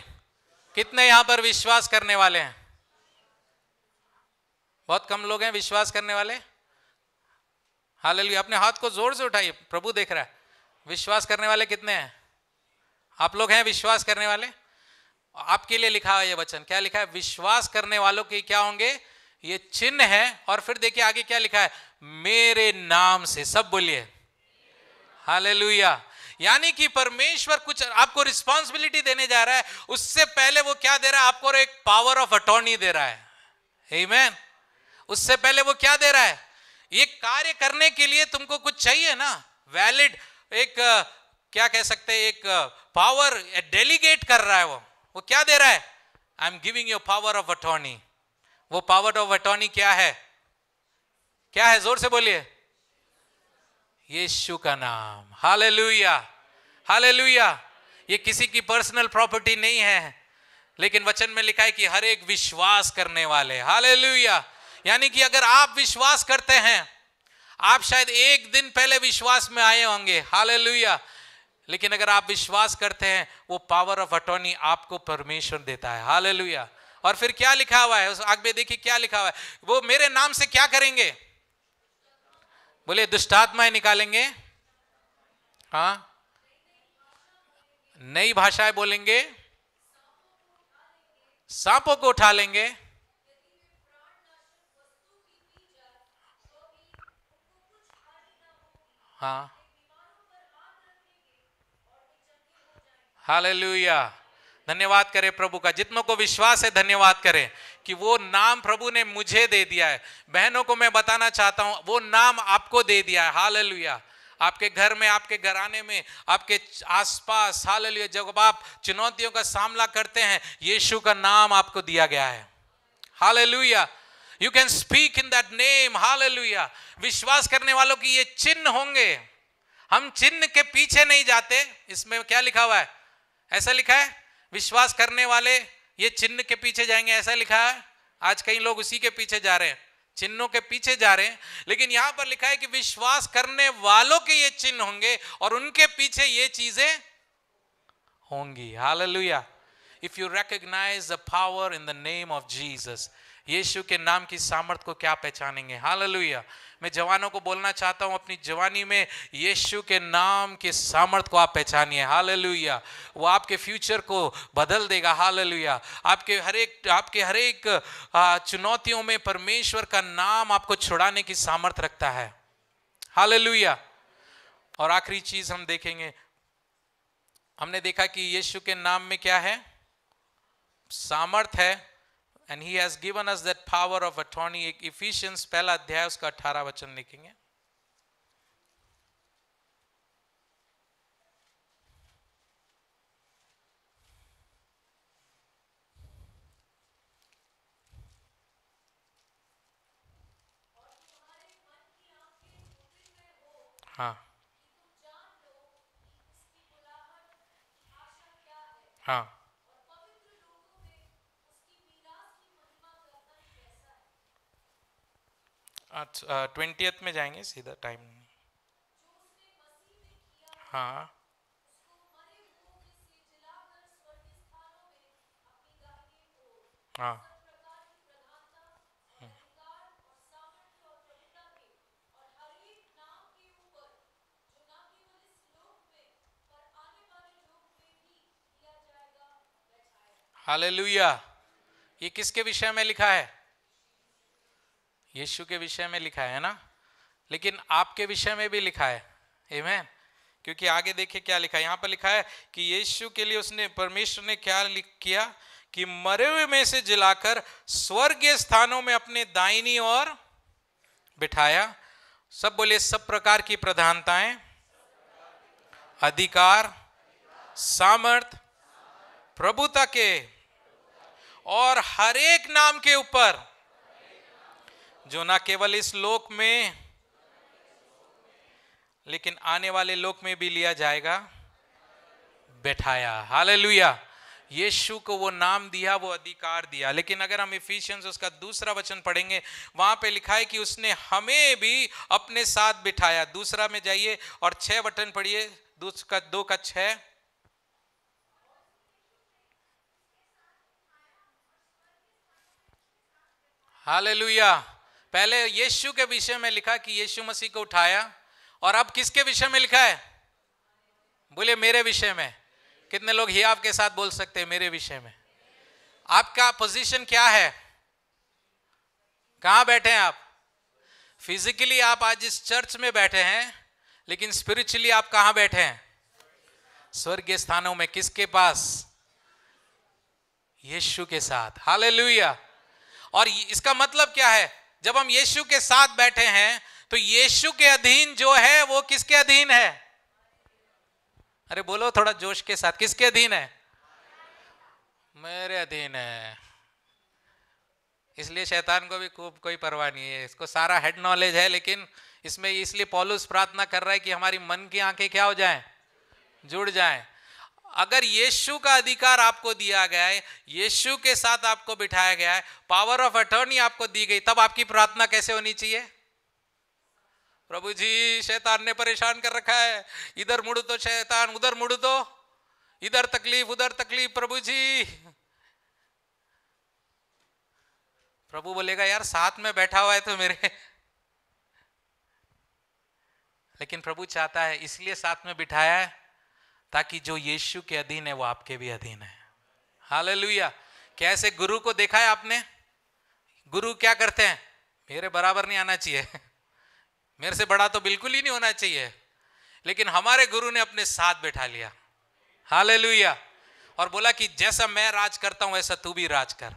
कितने यहां पर विश्वास करने वाले हैं, बहुत कम लोग हैं विश्वास करने वाले, हालेलुया। अपने हाथ को जोर से उठाइए, प्रभु देख रहा है। विश्वास करने वाले कितने हैं, आप लोग हैं विश्वास करने वाले। आपके लिए लिखा है ये वचन, क्या लिखा है, विश्वास करने वालों के क्या होंगे, ये चिन्ह है। और फिर देखिए आगे क्या लिखा है, मेरे नाम से, सब बोलिए हालेलुया। यानी कि परमेश्वर कुछ आपको रिस्पांसिबिलिटी देने जा रहा है, उससे पहले वो क्या दे रहा है आपको, एक पावर ऑफ अटॉर्नी दे रहा है, आमीन। उससे पहले वो क्या दे रहा है? ये कार्य करने के लिए तुमको कुछ चाहिए ना, वैलिड, एक क्या कह सकते हैं, एक पावर डेलीगेट कर रहा है। वो क्या दे रहा है? I am giving you power of attorney. वो पावर ऑफ अटॉर्नी क्या है? क्या है? जोर से बोलिए। यीशु का नाम। Hallelujah, hallelujah. ये किसी की पर्सनल प्रॉपर्टी नहीं है, लेकिन वचन में लिखा है कि हर एक विश्वास करने वाले। हालेलुया। यानी कि अगर आप विश्वास करते हैं, आप शायद एक दिन पहले विश्वास में आए होंगे, हालेलुया, लेकिन अगर आप विश्वास करते हैं, वो पावर ऑफ अटॉर्नी आपको परमेश्वर देता है। हालेलुया। और फिर क्या लिखा हुआ है? उस आगे देखिए क्या लिखा हुआ है। वो मेरे नाम से क्या करेंगे? बोले दुष्ट आत्माएं निकालेंगे, हाँ, नई भाषाएं बोलेंगे, सांपों को उठा लेंगे, हाँ, हालेलुया। धन्यवाद करें प्रभु का। जितनों को विश्वास है धन्यवाद करें कि वो नाम प्रभु ने मुझे दे दिया है। बहनों को मैं बताना चाहता हूं, वो नाम आपको दे दिया है। हालेलुया। आपके घर में, आपके घराने में, आपके आसपास, हालेलुया, जब आप चुनौतियों का सामना करते हैं, यीशु का नाम आपको दिया गया है। Hallelujah. You can speak in that name. Hallelujah. विश्वास करने वालों की ये चिन्ह होंगे। हम चिन्ह के पीछे नहीं जाते। इसमें क्या लिखा हुआ है? ऐसा लिखा है, विश्वास करने वाले ये चिन्ह के पीछे जाएंगे, ऐसा लिखा है। आज कई लोग उसी के पीछे जा रहे हैं, चिन्हों के पीछे जा रहे हैं, लेकिन यहां पर लिखा है कि विश्वास करने वालों के ये चिन्ह होंगे और उनके पीछे ये चीजें होंगी। Hallelujah. If you recognise the power in the name of Jesus, यीशु के नाम की सामर्थ को क्या पहचानेंगे? हालेलुया। मैं जवानों को बोलना चाहता हूं, अपनी जवानी में यीशु के नाम की सामर्थ को आप पहचानिए। हालेलुया। वो आपके फ्यूचर को बदल देगा। हालेलुया। आपके हर एक चुनौतियों में परमेश्वर का नाम आपको छुड़ाने की सामर्थ रखता है। हालेलुया। और आखिरी चीज हम देखेंगे, हमने देखा कि यीशु के नाम में क्या है? सामर्थ है। And he has given us that power of attorney. Efficiency पहला अध्याय उसका 18 वचन लिखेंगे। हाँ, हाँ, 20th में जाएंगे सीधा, टाइम। हाँ, हाँ, हालेलुया। ये किसके विषय में लिखा है? यीशु के विषय में लिखा है ना, लेकिन आपके विषय में भी लिखा है। आमीन। क्योंकि आगे देखिए क्या लिखा है। यहां पर लिखा है कि यीशु के लिए उसने, परमेश्वर ने क्या किया कि मरे हुए में से जिलाकर स्वर्गीय स्थानों में अपने दाहिनी ओर बिठाया। सब बोले, सब प्रकार की प्रधानताएं, अधिकार, सामर्थ, प्रभुता के और हर एक नाम के ऊपर, जो ना केवल इस लोक में लेकिन आने वाले लोक में भी लिया जाएगा, बैठाया। हालेलुया। यीशु को वो नाम दिया, वो अधिकार दिया। लेकिन अगर हम इफिशियंस उसका दूसरा वचन पढ़ेंगे, वहां पे लिखा है कि उसने हमें भी अपने साथ बिठाया। दूसरा में जाइए और 6 वचन पढ़िए, 2 का 6। हालेलुया। पहले यीशु के विषय में लिखा कि यीशु मसीह को उठाया, और अब किसके विषय में लिखा है? बोले मेरे विषय में। कितने लोग ही आपके साथ बोल सकते हैं मेरे विषय में? आपका पोजीशन क्या है? कहां बैठे हैं आप? फिजिकली आप आज इस चर्च में बैठे हैं, लेकिन स्पिरिचुअली आप कहां बैठे हैं? स्वर्गीय स्थानों में। किसके पास? यीशु के साथ। हालेलुया। और इसका मतलब क्या है? जब हम यीशु के साथ बैठे हैं तो यीशु के अधीन जो है वो किसके अधीन है? अरे बोलो थोड़ा जोश के साथ, किसके अधीन है? मेरे अधीन है। इसलिए शैतान को भी खूब कोई परवाह नहीं है, इसको सारा हेड नॉलेज है। लेकिन इसमें इसलिए पौलुस प्रार्थना कर रहा है कि हमारी मन की आंखें क्या हो जाएं? जुड़ जाएं। अगर यीशु का अधिकार आपको दिया गया है, यीशु के साथ आपको बिठाया गया है, पावर ऑफ अटॉर्नी आपको दी गई, तब आपकी प्रार्थना कैसे होनी चाहिए? प्रभु जी शैतान ने परेशान कर रखा है, इधर मुड़ो तो शैतान, उधर मुड़ो तो इधर तकलीफ उधर तकलीफ, प्रभु जी। प्रभु बोलेगा यार साथ में बैठा हुआ है तो मेरे, लेकिन प्रभु चाहता है, इसलिए साथ में बिठाया है ताकि जो यीशु के अधीन है वो आपके भी अधीन है। हालेलुया। कैसे गुरु को देखा है आपने? गुरु क्या करते हैं? मेरे बराबर नहीं आना चाहिए, मेरे से बड़ा तो बिल्कुल ही नहीं होना चाहिए, लेकिन हमारे गुरु ने अपने साथ बैठा लिया। हालेलुया। और बोला कि जैसा मैं राज करता हूं वैसा तू भी राज कर।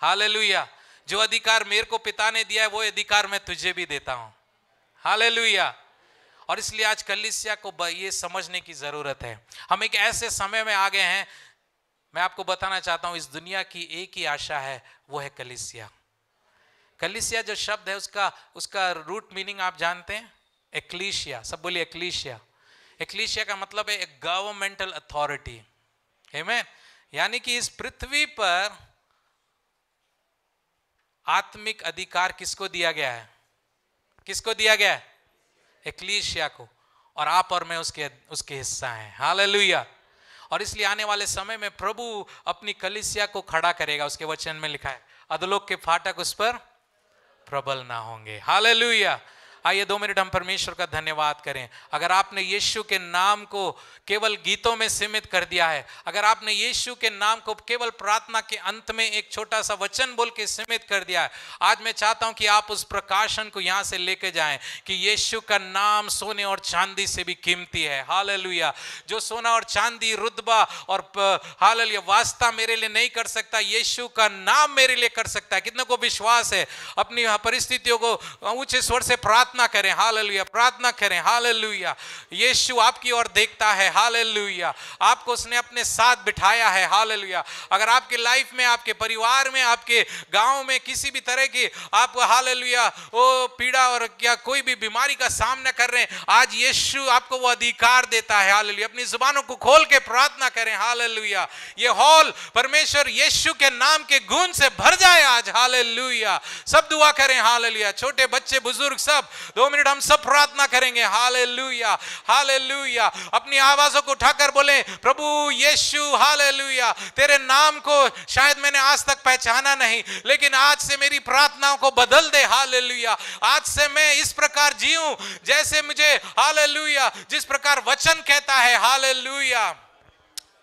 हालेलुया। जो अधिकार मेरे को पिता ने दिया है वो अधिकार मैं तुझे भी देता हूं। हालेलुया। और इसलिए आज कलीसिया को ये समझने की जरूरत है। हम एक ऐसे समय में आ गए हैं, मैं आपको बताना चाहता हूं, इस दुनिया की एक ही आशा है, वो है कलीसिया। कलीसिया जो शब्द है उसका रूट मीनिंग आप जानते हैं? एक्लीशिया। सब बोलिए एक्लीशिया। एक्लीशिया का मतलब है एक गवर्नमेंटल अथॉरिटी। आमीन। यानी कि इस पृथ्वी पर आत्मिक अधिकार किसको दिया गया है? किसको दिया गया है? एक्लीशिया को। और आप और मैं उसके हिस्सा हैं। हालेलुया। और इसलिए आने वाले समय में प्रभु अपनी कलीसिया को खड़ा करेगा। उसके वचन में लिखा है, अधोलोक के फाटक उस पर प्रबल ना होंगे। हालेलुया। आइए 2 मिनट हम परमेश्वर का धन्यवाद करें। अगर आपने यीशु के नाम को केवल गीतों में सीमित कर दिया है, अगर आपने यीशु के नाम को केवल प्रार्थना के अंत में एक छोटा सा वचन बोल के सीमित कर दिया है, आज मैं चाहता हूं कि आप उस प्रकाशन को यहां से लेके जाएं कि यीशु का नाम सोने और चांदी से भी कीमती है। हालेलुया। जो सोना और चांदी, रुतबा और हालेलुया वास्ता मेरे लिए नहीं कर सकता, यीशु का नाम मेरे लिए कर सकता है। कितने को विश्वास है? अपनी परिस्थितियों को ऊंचे स्वर से प्रार्थना करें। हालेलुया। प्रार्थना करें। हालेलुया। यीशु आपकी ओर देखता है। हालेलुया। आपको उसने अपने साथ बिठाया है। हालेलुया। अगर आपके लाइफ में, आपके परिवार में, आपके गांव में किसी भी तरह की आप हालेलुया वो पीड़ा और क्या कोई भी बीमारी का सामना कर रहे हैं, आज यीशु आपको वो अधिकार देता है। हालेलुया। अपनी जुबानों को खोल के प्रार्थना करें। हालेलुया। ये हॉल परमेश्वर यीशु के नाम के गुण से भर जाए आज। हालेलुया। सब दुआ करें। हालेलुया। छोटे बच्चे बुजुर्ग सब 2 मिनट हम सब प्रार्थना करेंगे। हालेलुया। हालेलुया। अपनी आवाजों को उठाकर बोले, प्रभु यीशु हालेलुया, तेरे नाम को शायद मैंने आज तक पहचाना नहीं, लेकिन आज से मेरी प्रार्थनाओं को बदल दे। हालेलुया। आज से मैं इस प्रकार जीऊं जैसे मुझे हालेलुया जिस प्रकार वचन कहता है। हालेलुया।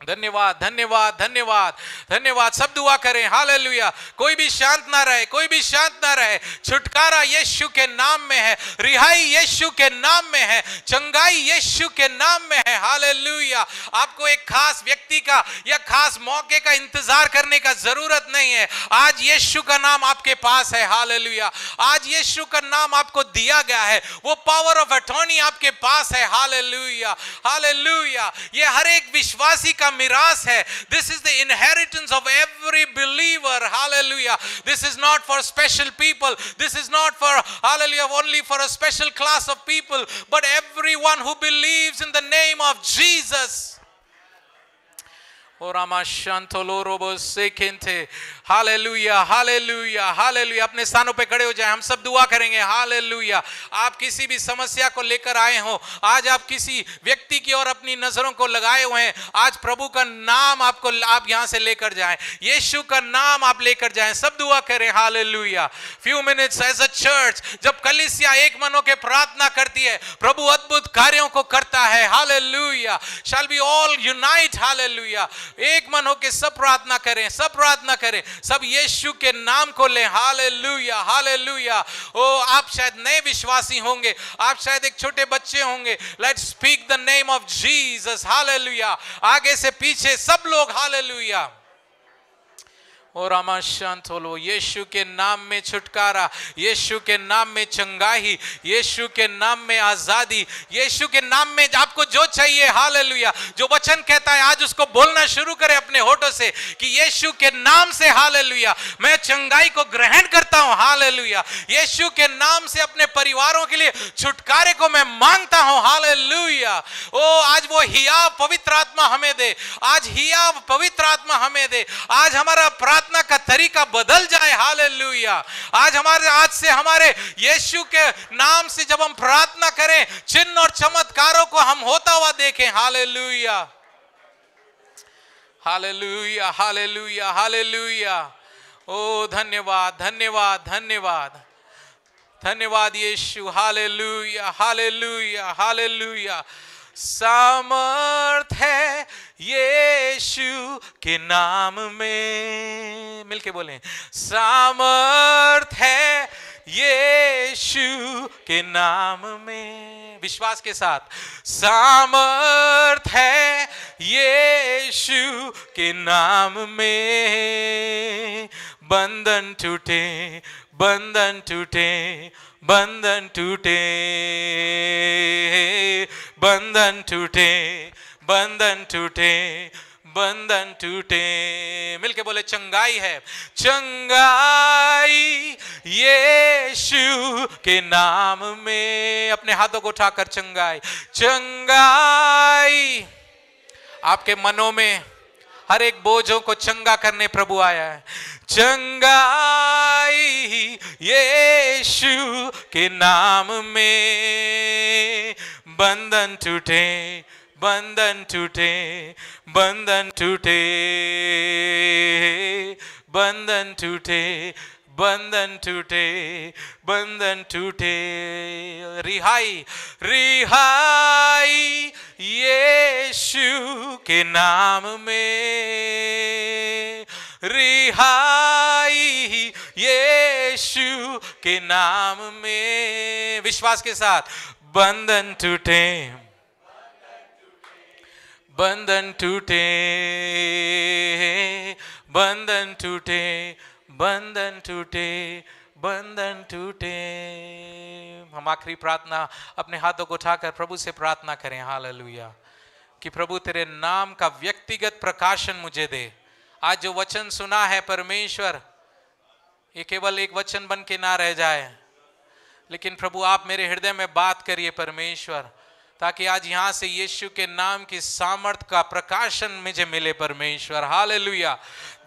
धन्यवाद धन्यवाद धन्यवाद धन्यवाद। सब दुआ करें। हालेलुया। कोई भी शांत ना रहे, कोई भी शांत ना रहे। छुटकारा यीशु के नाम में है, रिहाई यीशु के नाम में है, चंगाई यीशु के नाम में है। हालेलुया। आपको एक खास व्यक्ति का या खास मौके का इंतजार करने का जरूरत नहीं है। आज यीशु का नाम आपके पास है। हालेलुया। आज यीशु का नाम आपको दिया गया है, वो पावर ऑफ अटॉर्नी आपके पास है। हालेलुया। हालेलुया। ये हर एक विश्वासी का मिरास है। This is the inheritance of every believer. Hallelujah. This is not for special people. This is not for hallelujah only for a special class of people, but everyone who believes in the name of Jesus. Hallelujah hallelujah hallelujah. अपने स्थानों पे खड़े हो जाएं, हम सब दुआ करेंगे। हालेलुया। आप किसी भी समस्या को लेकर आए हो, आज आप किसी व्यक्ति की ओर अपनी नजरों को लगाए हुए हैं, आज प्रभु का नाम आप यहां से लेकर जाएं, यीशु का नाम आप लेकर जाएं। सब दुआ करें। Hallelujah. Few minutes as a church, जब कलीसिया एक मन होकर प्रार्थना करती है, प्रभु अद्भुत कार्यों को करता है। Hallelujah. Shall we all unite. Hallelujah. एक मन होकर सब प्रार्थना करें, सब प्रार्थना करें, सब यीशु के नाम को लें। Hallelujah hallelujah. ओ आप शायद नए विश्वासी होंगे, आप शायद एक छोटे बच्चे होंगे। Let's speak the name of Jesus. Hallelujah. आगे से पीछे सब लोग। हालेलुया। ओ रामाशांत होलो, यीशु के नाम में छुटकारा, यीशु के नाम में चंगाई, यीशु के नाम में आजादी, यीशु के नाम में आपको जो चाहिए, हालेलुया। जो वचन कहता है आज उसको बोलना शुरू करें अपने होठों से कि यीशु के नाम से, हालेलुया, मैं चंगाई को ग्रहण करता हूं, हालेलुया। यीशु के नाम से अपने परिवारों के लिए छुटकारे को मैं मांगता हूं, हालेलुया। ओ आज वो हियाव पवित्र आत्मा हमें दे, आज हियाव पवित्र आत्मा हमें दे। आज हमारा प्रार्थना का तरीका बदल जाए, हालेलुया। आज से हमारे यीशु के नाम से जब हम प्रार्थना करें, चिन्ह और चमत्कारों को हम होता हुआ देखें, हालेलुया, हालेलुया, हालेलुया, हालेलुया। ओ धन्यवाद, धन्यवाद, धन्यवाद, धन्यवाद यीशु, हालेलुया, हालेलुया, हालेलुया। सामर्थ है यीशु के नाम में, मिलके बोलें, सामर्थ है यीशु के नाम में, विश्वास के साथ, सामर्थ है यीशु के नाम में। बंधन टूटे, बंधन टूटे, बंधन टूटे, बंधन टूटे, बंधन टूटे, बंधन टूटे। मिलके बोले चंगाई है, चंगाई यीशु के नाम में। अपने हाथों को उठाकर चंगाई, चंगाई। आपके मनों में हर एक बोझों को चंगा करने प्रभु आया है। चंगाई यीशु के नाम में। बंधन टूटे, बंधन टूटे, बंधन टूटे, बंधन टूटे, बंधन टूटे, बंधन टूटे। रिहाई, रिहाई यीशु के नाम में। रिहाई यीशु के नाम में। विश्वास के साथ, बंधन टूटे, बंधन टूटे, बंधन टूटे, बंधन टूटे, बंधन टूटे। हम आखिरी प्रार्थना अपने हाथों को उठाकर प्रभु से प्रार्थना करें, हालेलुया, कि प्रभु तेरे नाम का व्यक्तिगत प्रकाशन मुझे दे। आज जो वचन सुना है परमेश्वर, ये केवल एक वचन बन के ना रह जाए, लेकिन प्रभु आप मेरे हृदय में बात करिए परमेश्वर, ताकि आज यहाँ से यीशु के नाम की सामर्थ का प्रकाशन मुझे मिले परमेश्वर, हालेलुया।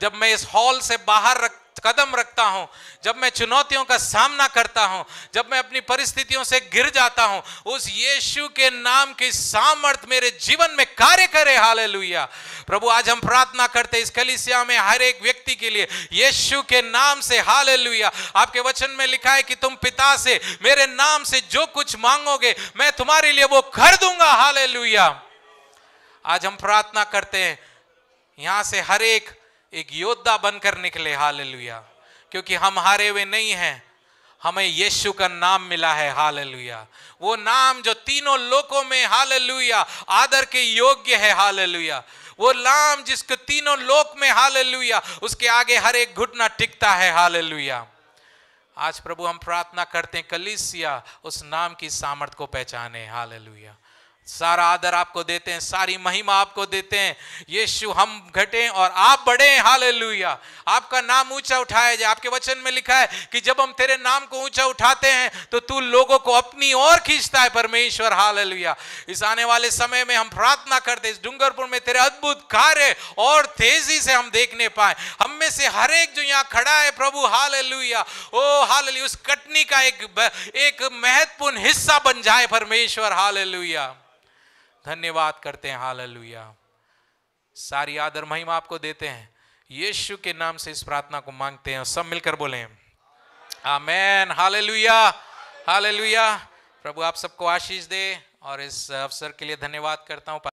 जब मैं इस हॉल से बाहर कदम रखता हूं, जब मैं चुनौतियों का सामना करता हूं, जब मैं अपनी परिस्थितियों से गिर जाता हूं, उस यीशु के नाम की सामर्थ मेरे जीवन में कार्य करे, हालेलुया। प्रभु आज हम प्रार्थना करते इस कलीसिया में हर एक व्यक्ति के लिए यीशु के नाम से, हालेलुया। आपके वचन में लिखा है कि तुम पिता से मेरे नाम से जो कुछ मांगोगे मैं तुम्हारे लिए वो कर दूंगा, हालेलुया। आज हम प्रार्थना करते हैं यहां से हर एक योद्धा बनकर निकले, हालेलुया, क्योंकि हम हारे हुए नहीं हैं, हमें यीशु का नाम मिला है, हालेलुया। वो नाम जो तीनों लोकों में, हालेलुया, आदर के योग्य है, हालेलुया। वो नाम जिसको तीनों लोक में, हालेलुया, उसके आगे हर एक घुटना टिकता है, हालेलुया। आज प्रभु हम प्रार्थना करते हैं कलीसिया उस नाम की सामर्थ को पहचाने, हालेलुया। सारा आदर आपको देते हैं, सारी महिमा आपको देते हैं यीशु। हम घटें और आप बढ़ें, हालेलुया। आपका नाम ऊंचा उठाया जाए। आपके वचन में लिखा है कि जब हम तेरे नाम को ऊंचा उठाते हैं तो तू लोगों को अपनी ओर खींचता है, परमेश्वर, हालेलुया। इस आने वाले समय में हम प्रार्थना करते इस डूंगरपुर में तेरे अद्भुत कार्य और तेजी से हम देखने पाए। हम में से हर एक जो यहाँ खड़ा है प्रभु, हालेलुया, ओ हालेलुया, उस कटनी का एक महत्वपूर्ण हिस्सा बन जाए परमेश्वर, हालेलुया। धन्यवाद करते हैं, हालेलुया। सारी आदर महिमा आपको देते हैं, यीशु के नाम से इस प्रार्थना को मांगते हैं। सब मिलकर बोलें आमेन, हालेलुया, हालेलुया। प्रभु आप सबको आशीष दे और इस अवसर के लिए धन्यवाद करता हूं।